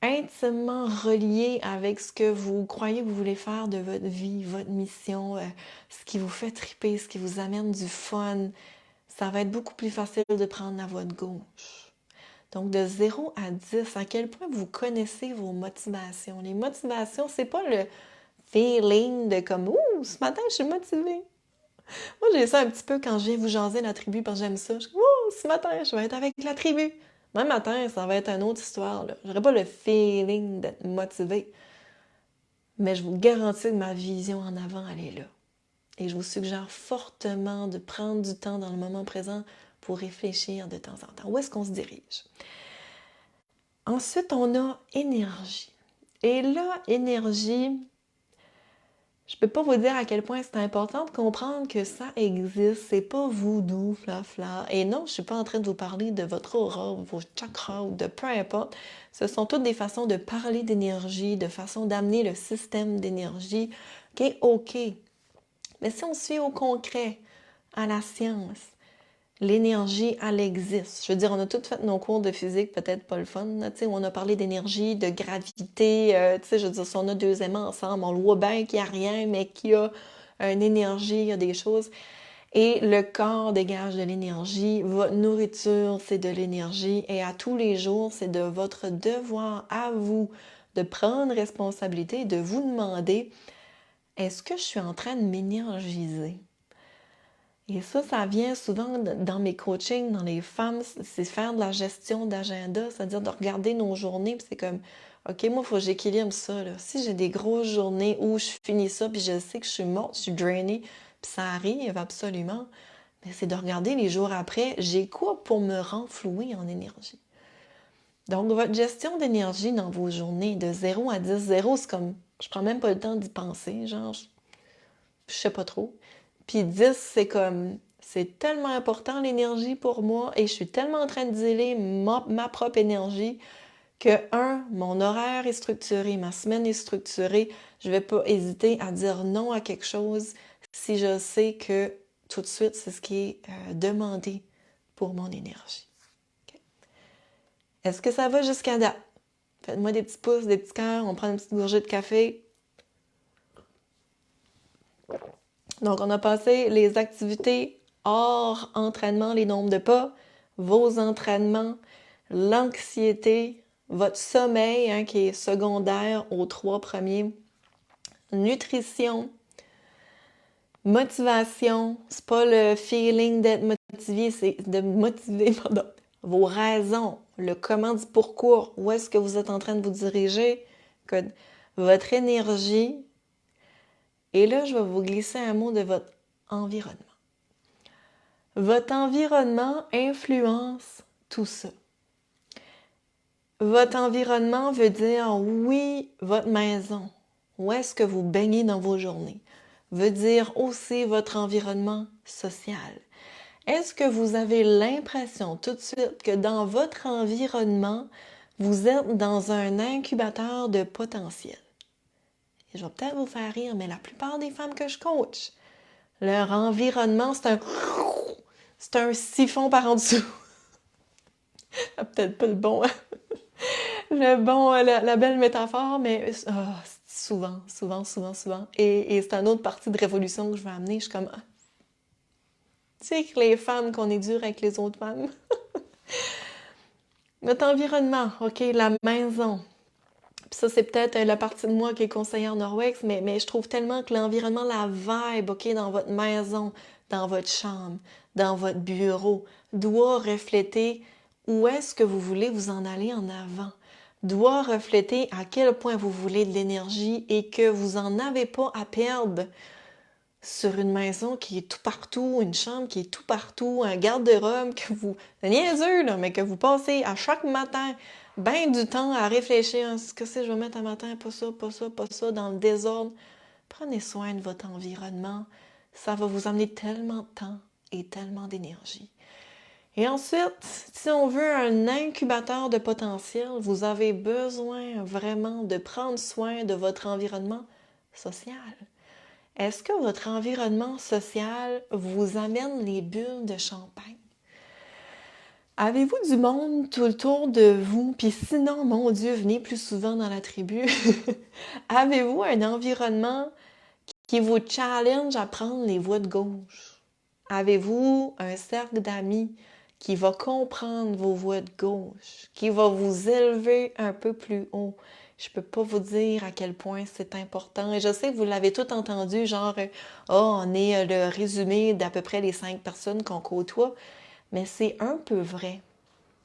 S1: intimement relié avec ce que vous croyez que vous voulez faire de votre vie, votre mission, ce qui vous fait triper, ce qui vous amène du fun, ça va être beaucoup plus facile de prendre la voie de gauche. Donc, de 0 à 10, à quel point vous connaissez vos motivations? Les motivations, c'est pas le feeling de comme « Ouh, ce matin, je suis motivée! » Moi, j'ai ça un petit peu quand je viens vous jaser la tribu parce que j'aime ça. Je dis « Ouh, ce matin, je vais être avec la tribu! » Même matin, ça va être une autre histoire. Je n'aurai pas le feeling d'être motivée. Mais je vous garantis que ma vision en avant, elle est là. Et je vous suggère fortement de prendre du temps dans le moment présent pour réfléchir de temps en temps. Où est-ce qu'on se dirige? Ensuite, on a énergie. Et là, énergie, je ne peux pas vous dire à quel point c'est important de comprendre que ça existe. C'est pas voodoo, fla. Et non, je ne suis pas en train de vous parler de votre aura, vos chakras ou de peu importe. Ce sont toutes des façons de parler d'énergie, de façons d'amener le système d'énergie. OK. Mais si on suit au concret, à la science, l'énergie, elle existe. Je veux dire, on a toutes fait nos cours de physique, peut-être pas le fun, là, où on a parlé d'énergie, de gravité, je veux dire, si on a deux aimants ensemble, on le voit bien qu'il n'y a rien, mais qu'il y a une énergie, il y a des choses. Et le corps dégage de l'énergie, votre nourriture, c'est de l'énergie, et à tous les jours, c'est de votre devoir à vous de prendre responsabilité, de vous demander, est-ce que je suis en train de m'énergiser? Et ça vient souvent dans mes coachings, dans les femmes, c'est faire de la gestion d'agenda, c'est-à-dire de regarder nos journées, puis c'est comme, OK, moi, il faut que j'équilibre ça, là. Si j'ai des grosses journées où je finis ça, puis je sais que je suis morte, je suis drainée, puis ça arrive absolument, mais c'est de regarder les jours après, j'ai quoi pour me renflouer en énergie? Donc, votre gestion d'énergie dans vos journées, de 0 à 10, 0, c'est comme, je prends même pas le temps d'y penser, genre, je sais pas trop. Puis 10, c'est comme, c'est tellement important l'énergie pour moi et je suis tellement en train de dealer ma propre énergie que, mon horaire est structuré, ma semaine est structurée, je vais pas hésiter à dire non à quelque chose si je sais que tout de suite, c'est ce qui est demandé pour mon énergie. Okay. Est-ce que ça va jusqu'à date? Faites-moi des petits pouces, des petits cœurs, on prend une petite gorgée de café. Donc, on a passé les activités hors entraînement, les nombres de pas, vos entraînements, l'anxiété, votre sommeil qui est secondaire aux 3 premiers, nutrition, motivation, c'est pas le feeling d'être motivé, c'est de motiver, vos raisons, le comment du pourquoi, où est-ce que vous êtes en train de vous diriger, votre énergie. Et là, je vais vous glisser un mot de votre environnement. Votre environnement influence tout ça. Votre environnement veut dire, oui, votre maison, où est-ce que vous baignez dans vos journées, veut dire aussi votre environnement social. Est-ce que vous avez l'impression tout de suite que dans votre environnement, Vous êtes dans un incubateur de potentiel. Et je vais peut-être vous faire rire, mais la plupart des femmes que je coach, leur environnement, c'est un siphon par en dessous. Peut-être pas la belle métaphore, mais souvent. Et c'est une autre partie de révolution que je vais amener. Je suis comme, tu sais que les femmes, qu'on est dur avec les autres femmes. Notre environnement, OK, la maison. Puis ça, c'est peut-être la partie de moi qui est conseillère Norwex, mais je trouve tellement que l'environnement, la vibe, OK, dans votre maison, dans votre chambre, dans votre bureau, doit refléter où est-ce que vous voulez vous en aller en avant. Doit refléter à quel point vous voulez de l'énergie et que vous n'en avez pas à perdre sur une maison qui est tout partout, une chambre qui est tout partout, un garde-robe que vous... C'est niaiseux, là, mais que vous passez à chaque matin ben du temps à réfléchir à ce que c'est, je vais mettre un matin, pas ça, dans le désordre. Prenez soin de votre environnement. Ça va vous amener tellement de temps et tellement d'énergie. Et ensuite, si on veut un incubateur de potentiel, vous avez besoin vraiment de prendre soin de votre environnement social. Est-ce que votre environnement social vous amène les bulles de champagne? Avez-vous du monde tout autour de vous? Puis sinon, mon Dieu, venez plus souvent dans la tribu. Avez-vous un environnement qui vous challenge à prendre les voies de gauche? Avez-vous un cercle d'amis qui va comprendre vos voies de gauche, qui va vous élever un peu plus haut? Je peux pas vous dire à quel point c'est important. Et je sais que vous l'avez tout entendu, genre, on est le résumé d'à peu près les 5 personnes qu'on côtoie. Mais c'est un peu vrai.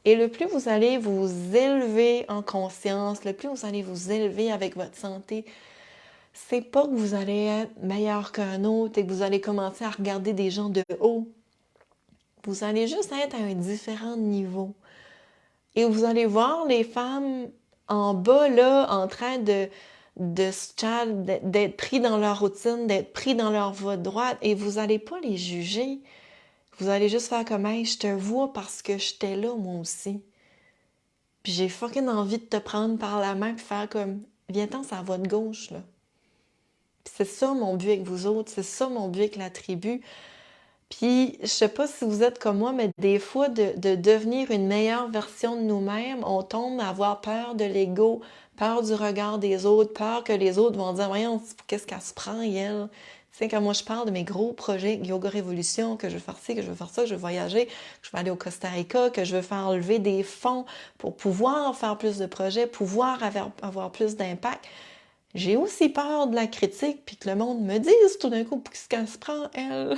S1: Et le plus vous allez vous élever en conscience, le plus vous allez vous élever avec votre santé, c'est pas que vous allez être meilleur qu'un autre et que vous allez commencer à regarder des gens de haut. Vous allez juste être à un différent niveau. Et vous allez voir les femmes en bas, là, en train d'être pris dans leur routine, d'être pris dans leur voie droite, et vous n'allez pas les juger. Vous allez juste faire comme, hey, je te vois parce que j'étais là, moi aussi. Puis j'ai fucking envie de te prendre par la main et faire comme, viens-t'en, ça va de gauche, là. Puis c'est ça mon but avec vous autres, c'est ça mon but avec la tribu. Puis je sais pas si vous êtes comme moi, mais des fois, de devenir une meilleure version de nous-mêmes, on tombe à avoir peur de l'ego, peur du regard des autres, peur que les autres vont dire, voyons, qu'est-ce qu'elle se prend, elle? Tu sais, quand moi je parle de mes gros projets Yoga Révolution, que je veux faire ci, que je veux faire ça, que je veux voyager, que je veux aller au Costa Rica, que je veux faire lever des fonds pour pouvoir faire plus de projets, pouvoir avoir plus d'impact, j'ai aussi peur de la critique, puis que le monde me dise tout d'un coup, qu'est-ce qu'elle se prend, elle?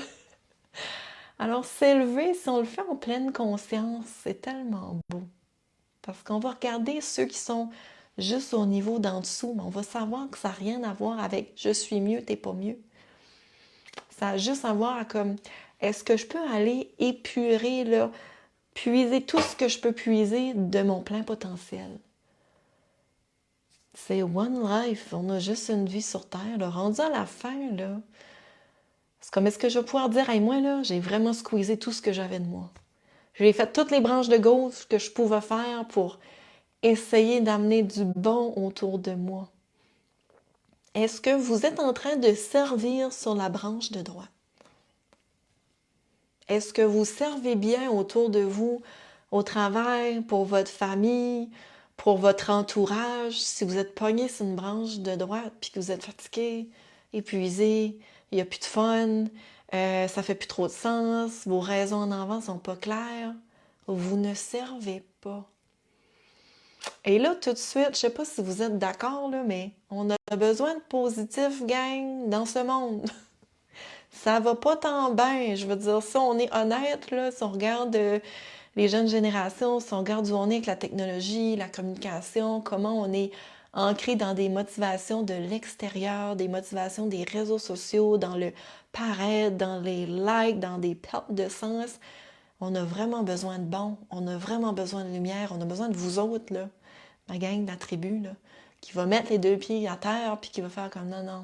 S1: Alors, s'élever, si on le fait en pleine conscience, c'est tellement beau. Parce qu'on va regarder ceux qui sont juste au niveau d'en dessous, mais on va savoir que ça n'a rien à voir avec « je suis mieux, t'es pas mieux ». Ça a juste à voir comme « est-ce que je peux aller épurer, là, puiser tout ce que je peux puiser de mon plein potentiel ». C'est one life, on a juste une vie sur Terre, là. Rendu à la fin, là, c'est comme, est-ce que je vais pouvoir dire, hey, moi, là, j'ai vraiment squeezé tout ce que j'avais de moi. J'ai fait toutes les branches de gauche que je pouvais faire pour essayer d'amener du bon autour de moi. Est-ce que vous êtes en train de servir sur la branche de droite? Est-ce que vous servez bien autour de vous, au travail, pour votre famille, pour votre entourage? Si vous êtes pogné sur une branche de droite puis que vous êtes fatigué, épuisé, il n'y a plus de fun, ça fait plus trop de sens, vos raisons en avant sont pas claires, vous ne servez pas. Et là, tout de suite, je sais pas si vous êtes d'accord, là, mais on a besoin de positif, gang, dans ce monde. Ça va pas tant bien, je veux dire, si on est honnête, là, si on regarde les jeunes générations, si on regarde où on est avec la technologie, la communication, comment on est ancré dans des motivations de l'extérieur, des motivations des réseaux sociaux, dans le paraître, dans les likes, dans des pertes de sens. On a vraiment besoin de bon, on a vraiment besoin de lumière, on a besoin de vous autres, là, ma gang de la tribu, là, qui va mettre les 2 pieds à terre puis qui va faire comme non, non.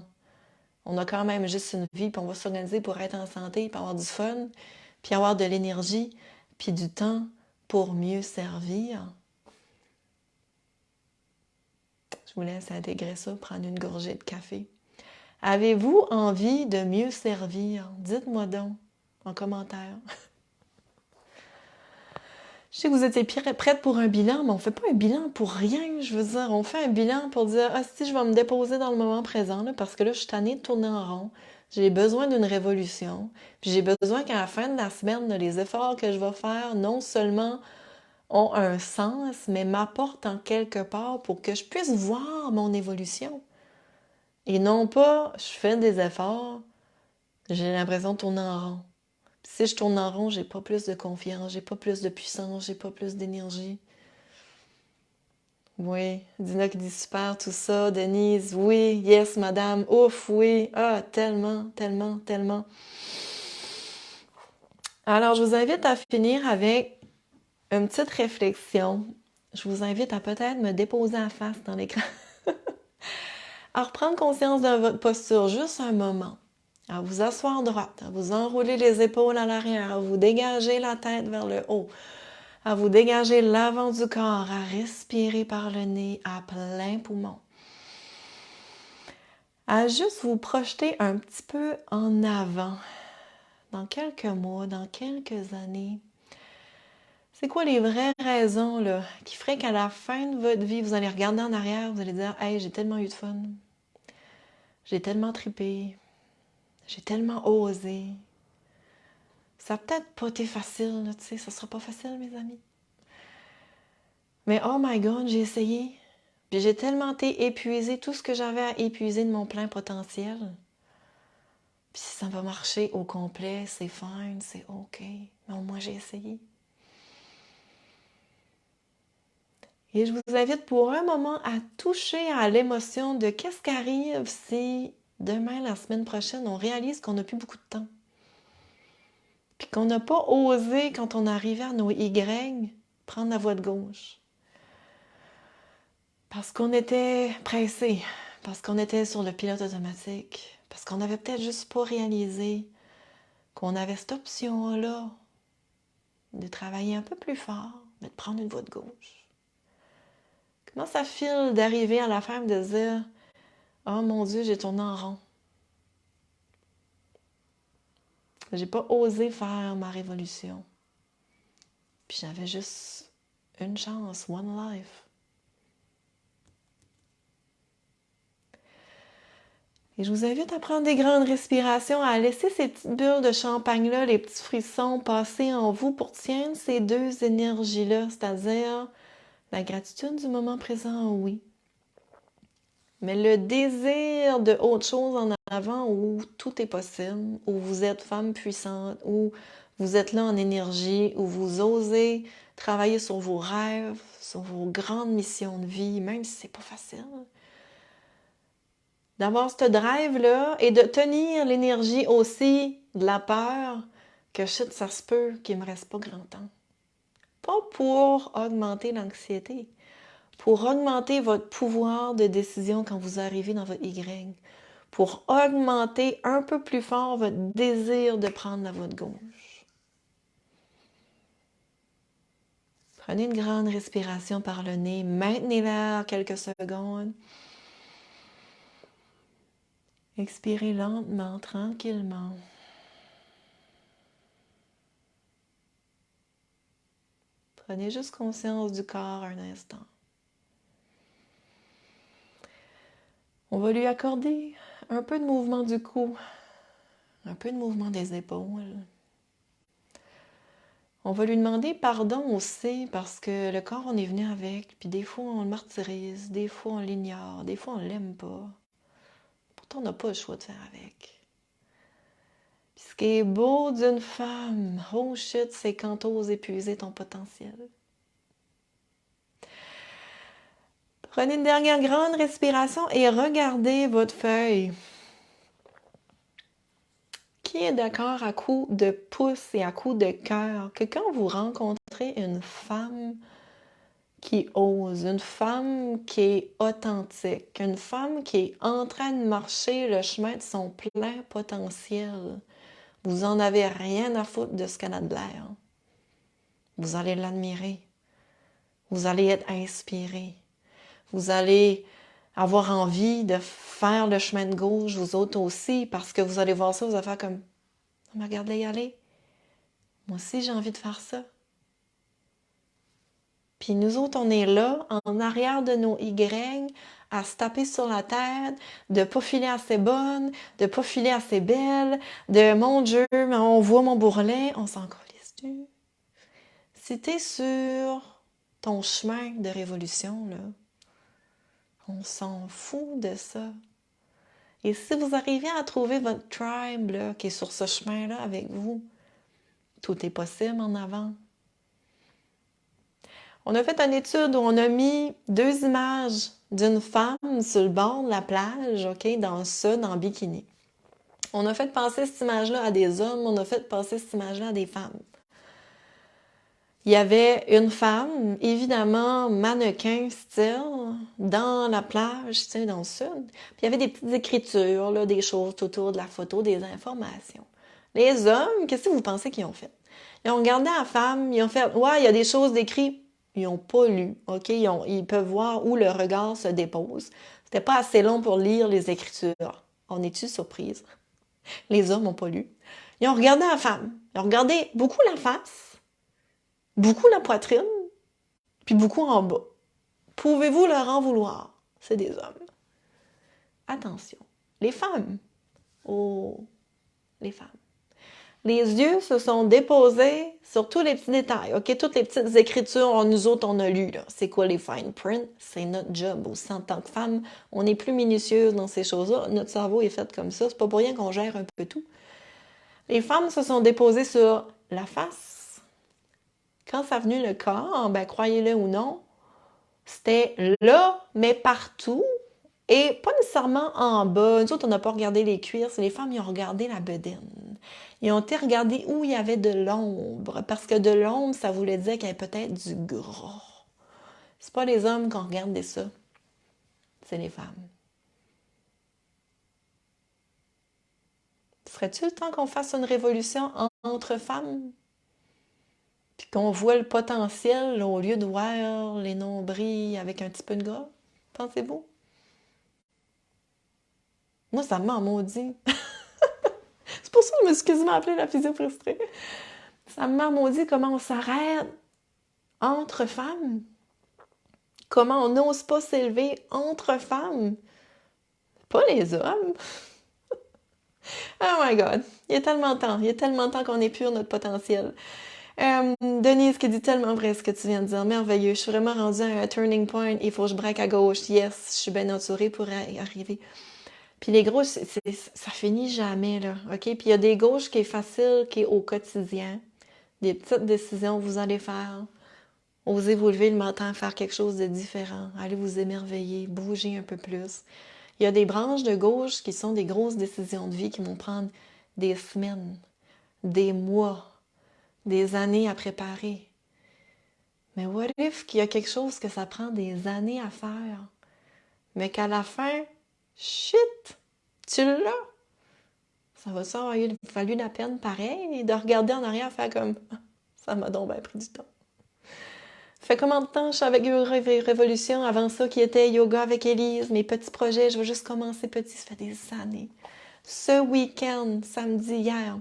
S1: On a quand même juste une vie, puis on va s'organiser pour être en santé, puis avoir du fun, puis avoir de l'énergie, puis du temps pour mieux servir. vous laisse intégrer ça, prendre une gorgée de café. Avez-vous envie de mieux servir? Dites-moi donc en commentaire. Je sais que vous étiez prête pour un bilan, mais on ne fait pas un bilan pour rien, je veux dire. On fait un bilan pour dire, ah si, je vais me déposer dans le moment présent, là, parce que là, je suis tannée de tourner en rond. J'ai besoin d'une révolution. Puis j'ai besoin qu'à la fin de la semaine, là, les efforts que je vais faire, non seulement ont un sens, mais m'apportent en quelque part pour que je puisse voir mon évolution. Et non pas, je fais des efforts, j'ai l'impression de tourner en rond. Puis si je tourne en rond, j'ai pas plus de confiance, j'ai pas plus de puissance, j'ai pas plus d'énergie. Oui, Dina qui dit super tout ça, Denise, oui, yes madame, ouf, oui, ah, tellement, tellement, tellement. Alors, je vous invite à finir avec une petite réflexion. Je vous invite à peut-être me déposer en face dans l'écran. À reprendre conscience de votre posture, juste un moment. À vous asseoir droite, à vous enrouler les épaules à l'arrière, à vous dégager la tête vers le haut, à vous dégager l'avant du corps, à respirer par le nez à plein poumon. À juste vous projeter un petit peu en avant, dans quelques mois, dans quelques années. C'est quoi les vraies raisons là, qui feraient qu'à la fin de votre vie, vous allez regarder en arrière, vous allez dire « Hey, j'ai tellement eu de fun, j'ai tellement trippé, j'ai tellement osé. » Ça n'a peut-être pas été facile, là, tu sais, ça sera pas facile, mes amis. Mais oh my God, j'ai essayé. Puis j'ai tellement été épuisée, tout ce que j'avais à épuiser de mon plein potentiel. Puis si ça va marcher au complet, c'est fine, c'est OK. Mais au moins j'ai essayé. Et je vous invite pour un moment à toucher à l'émotion de qu'est-ce qui arrive si demain, la semaine prochaine, on réalise qu'on n'a plus beaucoup de temps. Puis qu'on n'a pas osé, quand on arrivait à nos Y, prendre la voie de gauche. Parce qu'on était pressé, parce qu'on était sur le pilote automatique, parce qu'on n'avait peut-être juste pas réalisé qu'on avait cette option-là de travailler un peu plus fort, mais de prendre une voie de gauche. Comment ça file d'arriver à la fin et de dire « Oh mon Dieu, j'ai tourné en rond. J'ai pas osé faire ma révolution. Puis j'avais juste une chance, one life. » Et je vous invite à prendre des grandes respirations, à laisser ces petites bulles de champagne-là, les petits frissons passer en vous pour tiendre ces deux énergies-là, c'est-à-dire la gratitude du moment présent, oui. Mais le désir de autre chose en avant où tout est possible, où vous êtes femme puissante, où vous êtes là en énergie, où vous osez travailler sur vos rêves, sur vos grandes missions de vie, même si c'est pas facile. D'avoir ce drive-là et de tenir l'énergie aussi de la peur que shit, ça se peut qu'il ne me reste pas grand temps. Pas pour augmenter l'anxiété, pour augmenter votre pouvoir de décision quand vous arrivez dans votre Y, pour augmenter un peu plus fort votre désir de prendre la voie de gauche. Prenez une grande respiration par le nez, maintenez-la quelques secondes. Expirez lentement, tranquillement. Prenez juste conscience du corps un instant. On va lui accorder un peu de mouvement du cou, un peu de mouvement des épaules. On va lui demander pardon aussi parce que le corps, on est venu avec, puis des fois, on le martyrise, des fois, on l'ignore, des fois, on l'aime pas. Pourtant, on n'a pas le choix de faire avec. Puis ce qui est beau d'une femme, oh shit, c'est quand t'oses épuiser ton potentiel. Prenez une dernière grande respiration et regardez votre feuille. Qui est d'accord à coup de pouce et à coup de cœur que quand vous rencontrez une femme qui ose, une femme qui est authentique, une femme qui est en train de marcher le chemin de son plein potentiel, vous en avez rien à foutre de ce qu'elle a de l'air. Vous allez l'admirer. Vous allez être inspiré. Vous allez avoir envie de faire le chemin de gauche, vous autres aussi, parce que vous allez voir ça, vous allez faire comme, oh, mais regarde-les y aller. Moi aussi, j'ai envie de faire ça. Puis nous autres, on est là, en arrière de nos Y, à se taper sur la tête, de pas filer assez bonne, de pas filer assez belle, de mon Dieu, mais on voit mon bourrelet, on s'en calisse. Si t'es sur ton chemin de révolution, là, on s'en fout de ça. Et si vous arrivez à trouver votre tribe là, qui est sur ce chemin-là avec vous, tout est possible en avant. On a fait une étude où on a mis 2 images d'une femme sur le bord de la plage, OK, dans le sud, en bikini. On a fait passer cette image-là à des hommes, on a fait passer cette image-là à des femmes. Il y avait une femme, évidemment mannequin style, dans la plage, tu sais, dans le sud. Puis il y avait des petites écritures, là, des choses autour de la photo, des informations. Les hommes, qu'est-ce que vous pensez qu'ils ont fait? Ils ont regardé la femme, ils ont fait « Ouais, il y a des choses décrites. » Ils n'ont pas lu, OK? Ils peuvent voir où le regard se dépose. C'était pas assez long pour lire les écritures. On est-tu surprise? Les hommes n'ont pas lu. Ils ont regardé la femme. Ils ont regardé beaucoup la face, beaucoup la poitrine, puis beaucoup en bas. Pouvez-vous leur en vouloir? C'est des hommes. Attention. Les femmes. Oh, les femmes. Les yeux se sont déposés sur tous les petits détails, OK? Toutes les petites écritures, nous autres, on a lu, là. C'est quoi les fine print? C'est notre job aussi en tant que femme. On est plus minutieuse dans ces choses-là. Notre cerveau est fait comme ça. C'est pas pour rien qu'on gère un peu tout. Les femmes se sont déposées sur la face. Quand ça a venu le corps, ben croyez-le ou non, c'était là, mais partout. Et pas nécessairement en bas. Nous autres, on n'a pas regardé les cuirs. Les femmes, ils ont regardé la bedaine. Ils ont été regarder où il y avait de l'ombre. Parce que de l'ombre, ça voulait dire qu'il y avait peut-être du gras. C'est pas les hommes qui ont regardé ça. C'est les femmes. Serait-il le temps qu'on fasse une révolution entre femmes? Puis qu'on voit le potentiel au lieu de voir les nombrils avec un petit peu de gras? Pensez-vous? Moi, ça m'a maudit. C'est pour ça que je me suis quasiment appelée la physio frustrée. Ça m'a maudit comment on s'arrête entre femmes. Comment on n'ose pas s'élever entre femmes. Pas les hommes. Oh my God. Il y a tellement de temps. Il y a tellement de temps qu'on est pur notre potentiel. Denise qui dit tellement vrai ce que tu viens de dire. Merveilleux. Je suis vraiment rendue à un turning point. Il faut que je braque à gauche. Yes, je suis bien entourée pour y arriver. Puis les gauches, ça finit jamais, là. OK? Puis il y a des gauches qui est facile, qui est au quotidien. Des petites décisions que vous allez faire. Osez vous lever le matin, faire quelque chose de différent. Allez vous émerveiller, bouger un peu plus. Il y a des branches de gauche qui sont des grosses décisions de vie qui vont prendre des semaines, des mois, des années à préparer. Mais what if qu'il y a quelque chose que ça prend des années à faire, mais qu'à la fin, shit, tu l'as. Ça va ça avoir fallu la peine pareil de regarder en arrière faire comme ça m'a donc bien pris du temps. Fait combien de temps je suis avec Révolution? Avant ça, qui était yoga avec Élise, mes petits projets, je vais juste commencer petit, ça fait des années. Ce week-end, samedi, hier,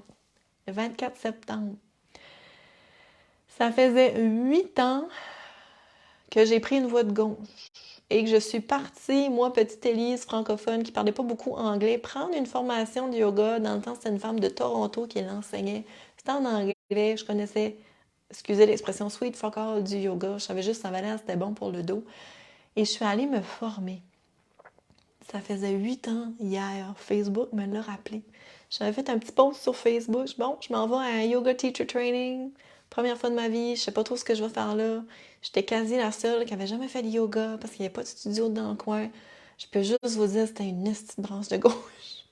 S1: le 24 septembre, ça faisait 8 ans que j'ai pris une voie de gauche et que je suis partie, moi, petite Élise francophone qui parlait pas beaucoup anglais, prendre une formation de yoga. Dans le temps, c'était une femme de Toronto qui l'enseignait. C'était en anglais, je connaissais, excusez l'expression, sweet fuck all du yoga. Je savais juste que ça valait, c'était bon pour le dos. Et je suis allée me former. Ça faisait 8 ans hier. Facebook me l'a rappelé. J'avais fait un petit post sur Facebook. Bon, je m'en vais à un yoga teacher training. Première fois de ma vie, je sais pas trop ce que je vais faire là. J'étais quasi la seule qui avait jamais fait de yoga parce qu'il n'y avait pas de studio dans le coin. Je peux juste vous dire que c'était une petite branche de gauche.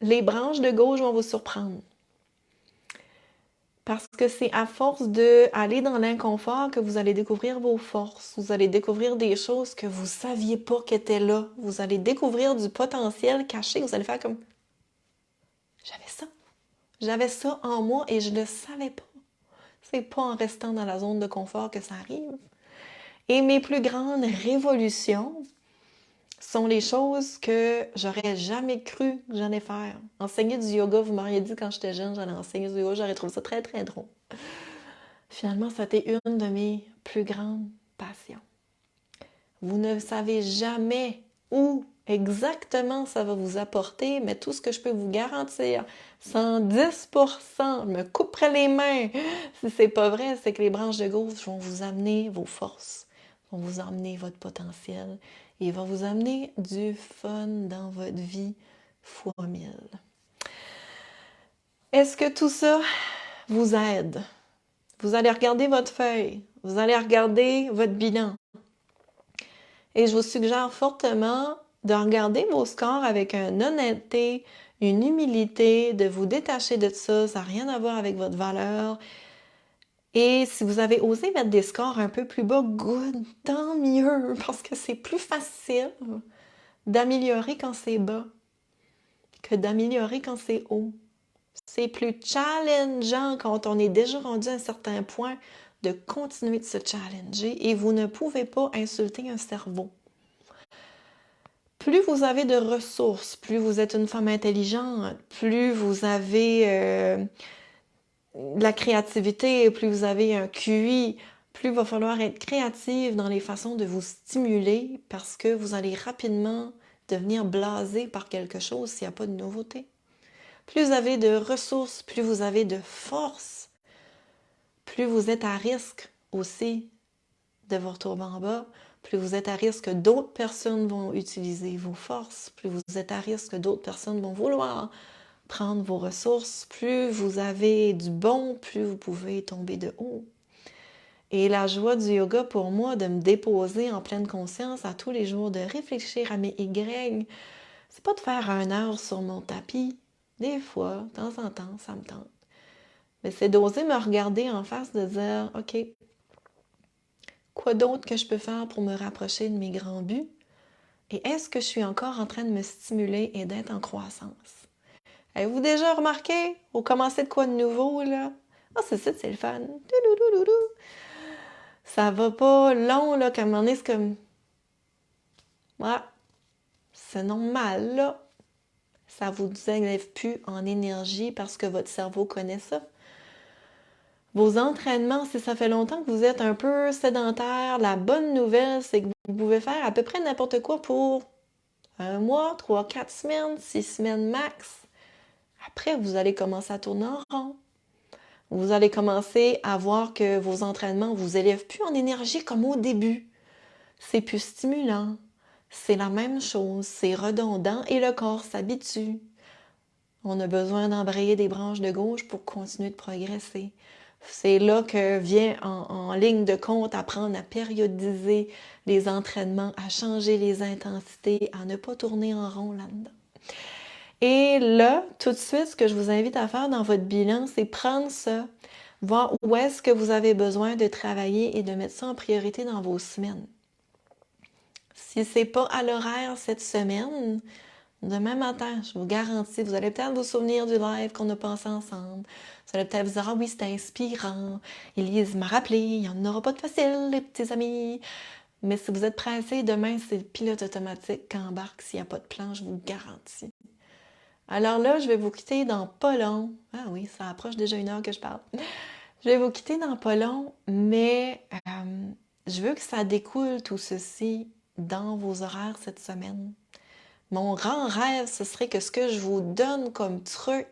S1: Les branches de gauche vont vous surprendre. Parce que c'est à force d'aller dans l'inconfort que vous allez découvrir vos forces. Vous allez découvrir des choses que vous ne saviez pas qu'elles étaient là. Vous allez découvrir du potentiel caché. Vous allez faire comme « J'avais ça. J'avais ça en moi et je ne le savais pas. » C'est pas en restant dans la zone de confort que ça arrive. Et mes plus grandes révolutions sont les choses que j'aurais jamais cru que j'allais faire. Enseigner du yoga, vous m'auriez dit quand j'étais jeune, j'allais enseigner du yoga, j'aurais trouvé ça très, très drôle. Finalement, c'était une de mes plus grandes passions. Vous ne savez jamais où exactement ça va vous apporter, mais tout ce que je peux vous garantir, 110%, je me couperai les mains. Si c'est pas vrai, c'est que les branches de gauche vont vous amener vos forces, vont vous amener votre potentiel et vont vous amener du fun dans votre vie fois 1000. Est-ce que tout ça vous aide? Vous allez regarder votre feuille, vous allez regarder votre bilan. Et je vous suggère fortement de regarder vos scores avec une honnêteté, une humilité, de vous détacher de ça n'a rien à voir avec votre valeur. Et si vous avez osé mettre des scores un peu plus bas, good, tant mieux, parce que c'est plus facile d'améliorer quand c'est bas que d'améliorer quand c'est haut. C'est plus challengeant quand on est déjà rendu à un certain point de continuer de se challenger et vous ne pouvez pas insulter un cerveau. Plus vous avez de ressources, plus vous êtes une femme intelligente, plus vous avez de la créativité, plus vous avez un QI, plus il va falloir être créative dans les façons de vous stimuler parce que vous allez rapidement devenir blasé par quelque chose s'il n'y a pas de nouveauté. Plus vous avez de ressources, plus vous avez de force, plus vous êtes à risque aussi de vous retomber en bas, plus vous êtes à risque que d'autres personnes vont utiliser vos forces, plus vous êtes à risque que d'autres personnes vont vouloir prendre vos ressources, plus vous avez du bon, plus vous pouvez tomber de haut. Et la joie du yoga pour moi, de me déposer en pleine conscience à tous les jours, de réfléchir à mes Y, c'est pas de faire 1 heure sur mon tapis. Des fois, de temps en temps, ça me tente. Mais c'est d'oser me regarder en face, de dire, OK, quoi d'autre que je peux faire pour me rapprocher de mes grands buts? Et est-ce que je suis encore en train de me stimuler et d'être en croissance? Avez-vous déjà remarqué, au commencer de quoi de nouveau, là? Ah, c'est le fun. Ça va pas long, là, qu'à un moment donné, c'est comme... Ouais, c'est normal, là. Ça vous élève plus en énergie parce que votre cerveau connaît ça. Vos entraînements, si ça fait longtemps que vous êtes un peu sédentaire, la bonne nouvelle, c'est que vous pouvez faire à peu près n'importe quoi pour 1 mois, 3, 4 semaines, 6 semaines max. Après, vous allez commencer à tourner en rond. Vous allez commencer à voir que vos entraînements vous élèvent plus en énergie comme au début. C'est plus stimulant. C'est la même chose, c'est redondant et le corps s'habitue. On a besoin d'embrayer des branches de gauche pour continuer de progresser. C'est là que vient en ligne de compte apprendre à périodiser les entraînements, à changer les intensités, à ne pas tourner en rond là-dedans. Et là, tout de suite, ce que je vous invite à faire dans votre bilan, c'est prendre ça, voir où est-ce que vous avez besoin de travailler et de mettre ça en priorité dans vos semaines. Si c'est pas à l'horaire cette semaine, demain matin, je vous garantis, vous allez peut-être vous souvenir du live qu'on a passé ensemble. Vous allez peut-être vous dire, ah oui, c'était inspirant. Élise m'a rappelé, il n'y en aura pas de facile, les petits amis. Mais si vous êtes pressés, demain, c'est le pilote automatique qui embarque s'il n'y a pas de plan, je vous garantis. Alors là, je vais vous quitter dans pas long. Ah oui, ça approche déjà 1 heure que je parle. Je vais vous quitter dans pas long, mais je veux que ça découle tout ceci dans vos horaires cette semaine. Mon grand rêve, ce serait que ce que je vous donne comme truc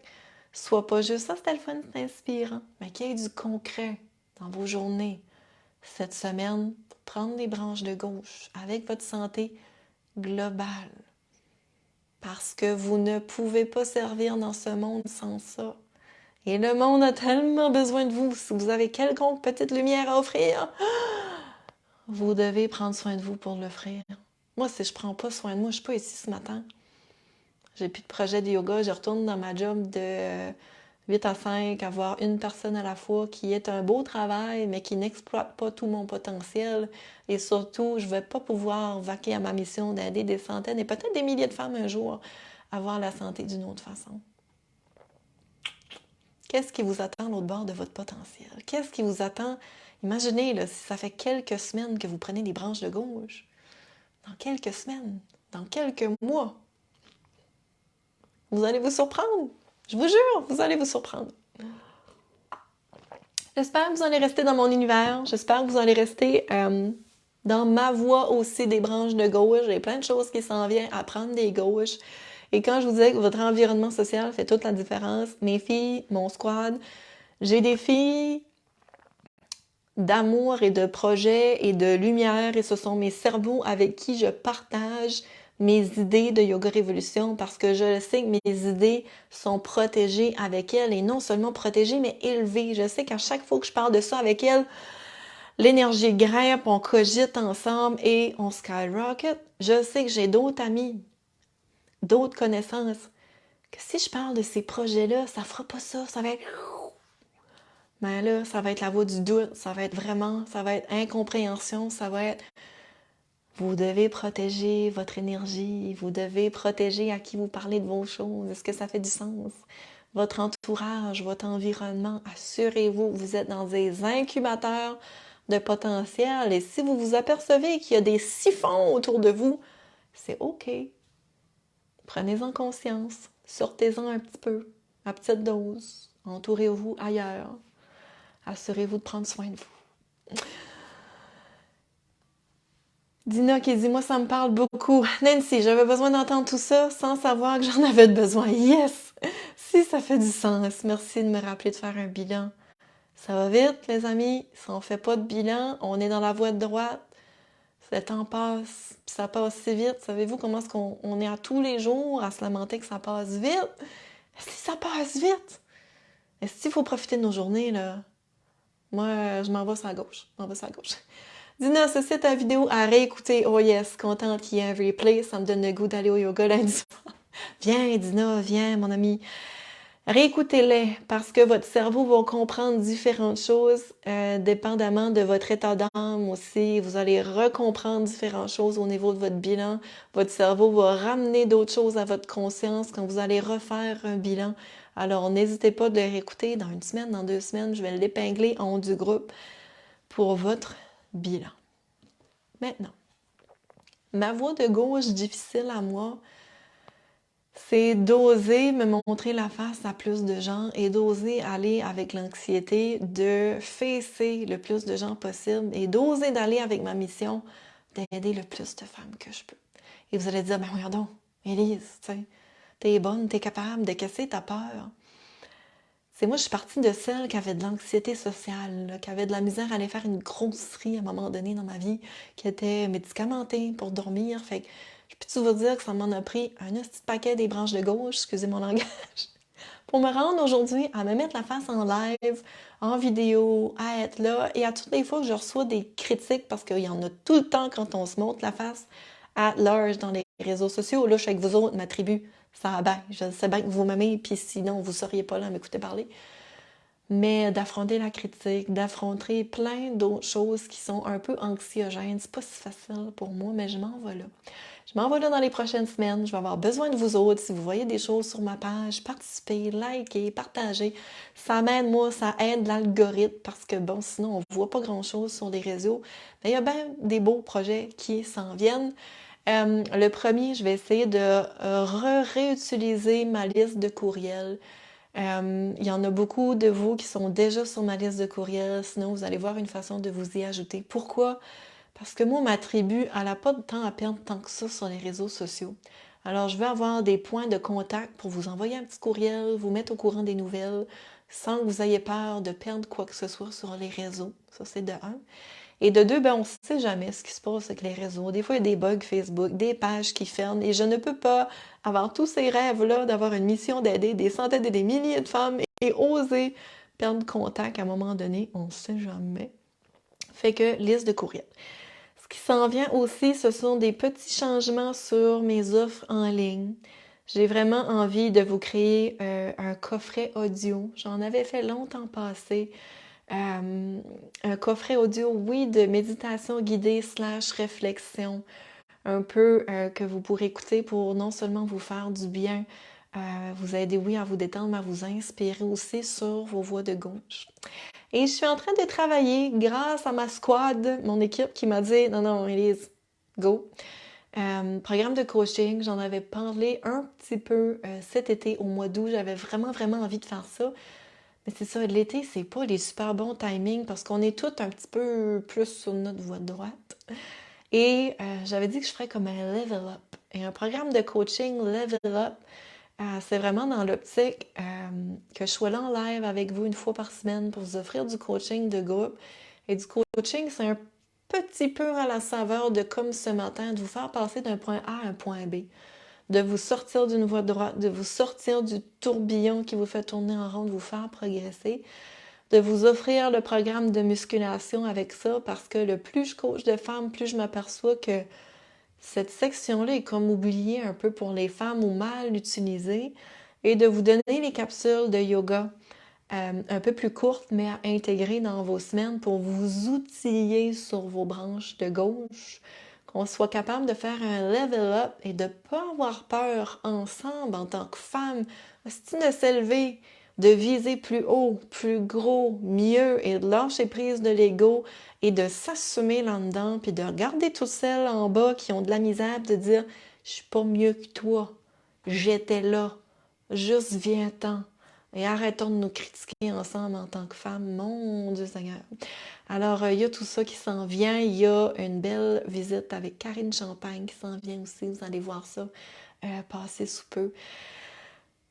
S1: soit pas juste ça, c'était le fun, c'est inspirant, mais qu'il y ait du concret dans vos journées cette semaine pour prendre les branches de gauche avec votre santé globale. Parce que vous ne pouvez pas servir dans ce monde sans ça. Et le monde a tellement besoin de vous. Si vous avez quelconque petite lumière à offrir, vous devez prendre soin de vous pour l'offrir. Moi, si je prends pas soin de moi, je suis pas ici ce matin. J'ai plus de projet de yoga, je retourne dans ma job de 8 à 5, avoir une personne à la fois qui est un beau travail, mais qui n'exploite pas tout mon potentiel. Et surtout, je ne vais pas pouvoir vaquer à ma mission d'aider des centaines et peut-être des milliers de femmes un jour à avoir la santé d'une autre façon. Qu'est-ce qui vous attend à l'autre bord de votre potentiel? Qu'est-ce qui vous attend? Imaginez, là, si ça fait quelques semaines que vous prenez des branches de gauche, dans quelques semaines, dans quelques mois, vous allez vous surprendre. Je vous jure, vous allez vous surprendre. J'espère que vous allez rester dans mon univers. J'espère que vous allez rester dans ma voie aussi des branches de gauche. J'ai plein de choses qui s'en viennent à prendre des gauches. Et quand je vous disais que votre environnement social fait toute la différence, mes filles, mon squad, j'ai des filles d'amour et de projet et de lumière et ce sont mes cerveaux avec qui je partage mes idées de Yoga Révolution parce que je sais que mes idées sont protégées avec elles et non seulement protégées mais élevées. Je sais qu'à chaque fois que je parle de ça avec elles, l'énergie grimpe, on cogite ensemble et on skyrocket. Je sais que j'ai d'autres amis, d'autres connaissances, que si je parle de ces projets-là, ça fera pas ça, ça va être... Mais là, ça va être la voix du doute, ça va être incompréhension, ça va être... Vous devez protéger votre énergie, vous devez protéger à qui vous parlez de vos choses. Est-ce que ça fait du sens? Votre entourage, votre environnement, assurez-vous, vous êtes dans des incubateurs de potentiel et si vous vous apercevez qu'il y a des siphons autour de vous, c'est OK. Prenez-en conscience, sortez-en un petit peu, à petite dose, entourez-vous ailleurs. Assurez-vous de prendre soin de vous. Dina qui dit, moi ça me parle beaucoup. Nancy, j'avais besoin d'entendre tout ça sans savoir que j'en avais besoin. Yes! Si ça fait du sens, merci de me rappeler de faire un bilan. Ça va vite, les amis. Si on fait pas de bilan, on est dans la voie de droite. Le temps passe, puis ça passe si vite. Savez-vous comment est-ce qu'on est à tous les jours à se lamenter que ça passe vite? Si ça passe vite! Est-ce qu'il faut profiter de nos journées, là? Moi, je m'en vais sur la gauche. Dina, ceci est ta vidéo à réécouter. Oh yes, contente qu'il y ait un replay. Ça me donne le goût d'aller au yoga lundi soir. Viens, Dina, viens, mon ami. Réécoutez-les parce que votre cerveau va comprendre différentes choses dépendamment de votre état d'âme aussi. Vous allez recomprendre différentes choses au niveau de votre bilan. Votre cerveau va ramener d'autres choses à votre conscience quand vous allez refaire un bilan. Alors, n'hésitez pas de le réécouter dans une semaine, dans 2 semaines. Je vais l'épingler en haut du groupe pour votre bilan. Maintenant, ma voie de gauche difficile à moi, c'est d'oser me montrer la face à plus de gens et d'oser aller avec l'anxiété, de facer le plus de gens possible et d'oser d'aller avec ma mission d'aider le plus de femmes que je peux. Et vous allez dire, ben voyons donc, Élise, tu sais, t'es bonne, t'es capable de casser ta peur. C'est moi, je suis partie de celle qui avait de l'anxiété sociale, là, qui avait de la misère à aller faire une grosserie à un moment donné dans ma vie, qui était médicamentée pour dormir. Fait que je peux-tu vous dire que ça m'en a pris un petit paquet des branches de gauche, excusez mon langage, pour me rendre aujourd'hui à me mettre la face en live, en vidéo, à être là. Et à toutes les fois que je reçois des critiques, parce qu'il y en a tout le temps quand on se montre la face à large dans les réseaux sociaux. Là, je suis avec vous autres, ma tribu. Ça va bien. Je sais bien que vous m'aimez, puis sinon, vous ne seriez pas là à m'écouter parler. Mais d'affronter la critique, d'affronter plein d'autres choses qui sont un peu anxiogènes, c'est pas si facile pour moi, mais je m'en vais là. Je m'en vais là dans les prochaines semaines. Je vais avoir besoin de vous autres. Si vous voyez des choses sur ma page, participez, likez, partagez. Ça m'aide, moi, ça aide l'algorithme parce que, bon, sinon, on voit pas grand-chose sur les réseaux. Mais il y a bien des beaux projets qui s'en viennent. Le premier, je vais essayer de réutiliser ma liste de courriels. Il y en a beaucoup de vous qui sont déjà sur ma liste de courriels, sinon vous allez voir une façon de vous y ajouter. Pourquoi? Parce que moi, ma tribu, elle n'a pas de temps à perdre tant que ça sur les réseaux sociaux. Alors, je vais avoir des points de contact pour vous envoyer un petit courriel, vous mettre au courant des nouvelles, sans que vous ayez peur de perdre quoi que ce soit sur les réseaux. Ça, c'est de 1. Et de 2, ben, on ne sait jamais ce qui se passe avec les réseaux. Des fois, il y a des bugs Facebook, des pages qui ferment, et je ne peux pas avoir tous ces rêves-là d'avoir une mission d'aider des centaines et des milliers de femmes et oser perdre contact à un moment donné. On ne sait jamais. Fait que, liste de courriels. Ce qui s'en vient aussi, ce sont des petits changements sur mes offres en ligne. J'ai vraiment envie de vous créer un coffret audio. J'en avais fait longtemps passé. Un coffret audio, oui, de méditation guidée / réflexion, un peu que vous pourrez écouter pour non seulement vous faire du bien vous aider, oui, à vous détendre, mais à vous inspirer aussi sur vos voies de gauche. Et je suis en train de travailler grâce à ma squad, mon équipe qui m'a dit « Non, non, Élise, go ». Programme de coaching, j'en avais parlé un petit peu cet été, au mois d'août. J'avais vraiment, vraiment envie de faire ça. Mais c'est ça, l'été, c'est pas les super bons timings parce qu'on est tous un petit peu plus sur notre voie de droite. Et j'avais dit que je ferais comme un level up. Et un programme de coaching level up, c'est vraiment dans l'optique que je sois là en live avec vous une fois par semaine pour vous offrir du coaching de groupe. Et du coaching, c'est un petit peu à la saveur de comme ce matin, de vous faire passer d'un point A à un point B, de vous sortir d'une voie droite, de vous sortir du tourbillon qui vous fait tourner en rond, de vous faire progresser, de vous offrir le programme de musculation avec ça, parce que le plus je coach de femmes, plus je m'aperçois que cette section-là est comme oubliée un peu pour les femmes ou mal utilisée, et de vous donner les capsules de yoga un peu plus courtes, mais à intégrer dans vos semaines pour vous outiller sur vos branches de gauche, qu'on soit capable de faire un level up et de ne pas avoir peur ensemble en tant que femme, c'est de s'élever, de viser plus haut, plus gros, mieux et de lâcher prise de l'ego et de s'assumer là-dedans, puis de regarder toutes celles en bas qui ont de la misère, de dire « Je suis pas mieux que toi, j'étais là, juste viens-t'en ». Et arrêtons de nous critiquer ensemble en tant que femmes, mon Dieu Seigneur. Alors, il y a tout ça qui s'en vient. Il y a une belle visite avec Karine Champagne qui s'en vient aussi. Vous allez voir ça passer sous peu.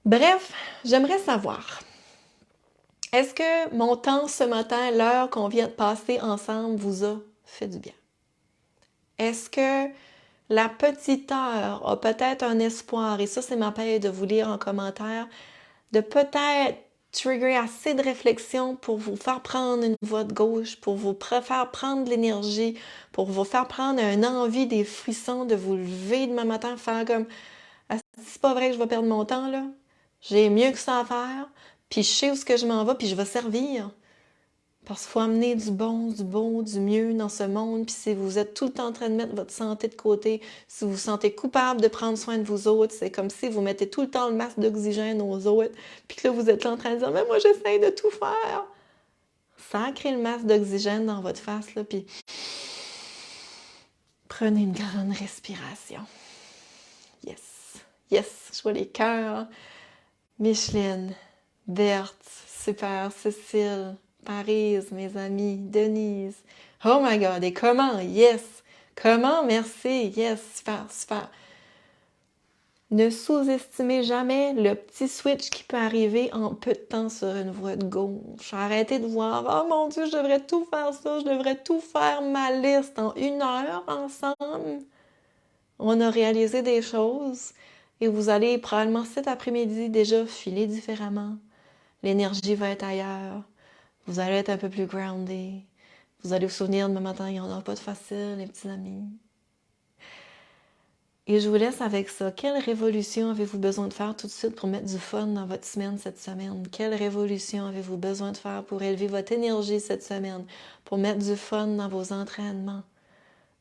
S1: Bref, j'aimerais savoir, est-ce que mon temps ce matin, l'heure qu'on vient de passer ensemble, vous a fait du bien? Est-ce que la petite heure a peut-être un espoir, et ça c'est ma paye de vous lire en commentaire, de peut-être trigger assez de réflexion pour vous faire prendre une voie de gauche, pour vous faire prendre de l'énergie, pour vous faire prendre une envie, des frissons, de vous lever demain matin, faire comme « c'est pas vrai que je vais perdre mon temps, là. J'ai mieux que ça à faire, puis je sais où ce que je m'en vais, puis je vais servir. » Parce qu'il faut amener du bon, du beau, du mieux dans ce monde. Puis si vous êtes tout le temps en train de mettre votre santé de côté, si vous vous sentez coupable de prendre soin de vous autres, c'est comme si vous mettez tout le temps le masque d'oxygène aux autres, puis que là, vous êtes là en train de dire « Mais moi, j'essaie de tout faire! » Sacrez le masque d'oxygène dans votre face, là, puis prenez une grande respiration. Yes! Yes! Je vois les cœurs. Micheline, Berthe, super, Cécile, Paris, mes amis, Denise. Oh my God, et comment? Yes! Comment? Merci! Yes! Super, super. Ne sous-estimez jamais le petit switch qui peut arriver en peu de temps sur une voie de gauche. Arrêtez de voir, oh mon Dieu, je devrais tout faire ça, je devrais tout faire ma liste en 1 heure ensemble. On a réalisé des choses et vous allez probablement cet après-midi déjà filer différemment. L'énergie va être ailleurs. Vous allez être un peu plus grounded. Vous allez vous souvenir demain matin, il n'y en aura pas de facile, les petits amis. Et je vous laisse avec ça. Quelle révolution avez-vous besoin de faire tout de suite pour mettre du fun dans votre semaine cette semaine? Quelle révolution avez-vous besoin de faire pour élever votre énergie cette semaine? Pour mettre du fun dans vos entraînements?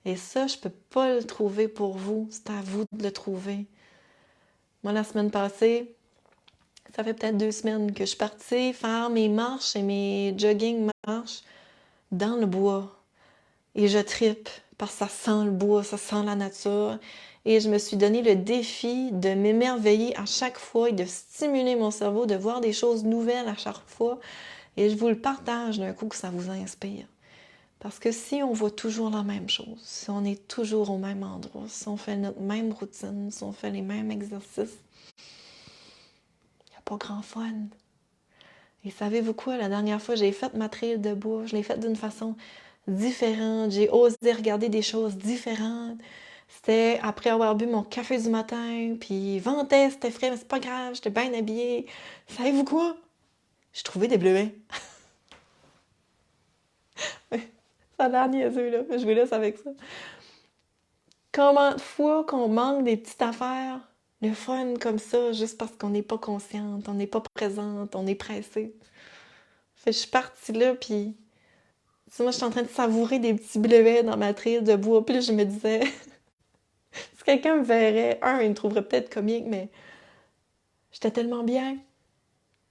S1: Et ça, je ne peux pas le trouver pour vous. C'est à vous de le trouver. Moi, la semaine passée, ça fait peut-être 2 semaines que je suis partie faire mes marches et mes jogging marches dans le bois. Et je trippe parce que ça sent le bois, ça sent la nature. Et je me suis donné le défi de m'émerveiller à chaque fois et de stimuler mon cerveau, de voir des choses nouvelles à chaque fois. Et je vous le partage d'un coup que ça vous inspire. Parce que si on voit toujours la même chose, si on est toujours au même endroit, si on fait notre même routine, si on fait les mêmes exercices, il n'y a pas grand fun. Et savez-vous quoi? La dernière fois, j'ai fait ma trail de bois, je l'ai faite d'une façon différente, j'ai osé regarder des choses différentes. C'était après avoir bu mon café du matin, puis il ventait, c'était frais, mais c'est pas grave, j'étais bien habillée. Savez-vous quoi? J'ai trouvé des bleuets. Ça a l'air niaiseux, là, mais je vous laisse avec ça. Combien de fois qu'on manque des petites affaires, le fun comme ça, juste parce qu'on n'est pas consciente, on n'est pas présente, on est pressé. Fait que je suis partie là, puis moi, je suis en train de savourer des petits bleuets dans ma trille de bois, puis là, je me disais, si quelqu'un me verrait, il me trouverait peut-être comique, mais J'étais tellement bien.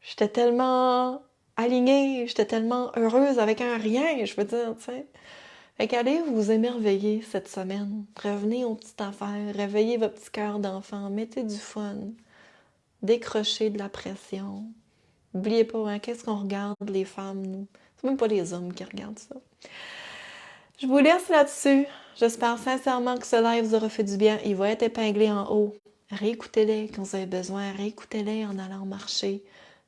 S1: J'étais tellement alignée. J'étais tellement heureuse avec un rien, je veux dire, tu sais. Fait qu'allez vous émerveiller cette semaine. Revenez aux petites affaires. Réveillez votre petit cœur d'enfant. Mettez du fun. Décrochez de la pression. N'oubliez pas, hein, qu'est-ce qu'on regarde, les femmes, nous? C'est même pas les hommes qui regardent ça. Je vous laisse là-dessus. J'espère sincèrement que ce live vous aura fait du bien. Il va être épinglé en haut. Réécoutez-les quand vous avez besoin. Réécoutez-les en allant marcher.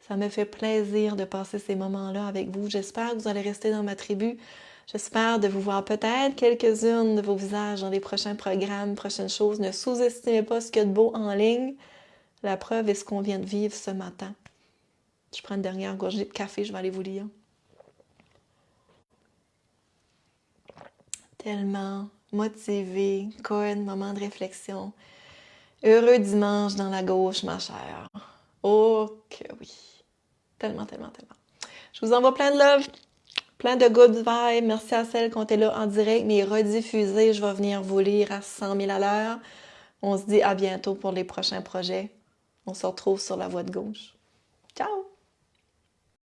S1: Ça me fait plaisir de passer ces moments-là avec vous. J'espère que vous allez rester dans ma tribu. J'espère de vous voir peut-être quelques-unes de vos visages dans les prochains programmes, prochaines choses. Ne sous-estimez pas ce qu'il y a de beau en ligne. La preuve est ce qu'on vient de vivre ce matin. Je prends une dernière gorgée de café, je vais aller vous lire. Tellement motivé, Cohen, moment de réflexion. Heureux dimanche dans la gauche, ma chère. Oh que oui. Tellement, tellement, tellement. Je vous envoie plein de love, plein de good vibes. Merci à celles qui ont été là en direct, mais rediffusées, je vais venir vous lire à 100 000 à l'heure. On se dit à bientôt pour les prochains projets. On se retrouve sur la voie de gauche. Ciao!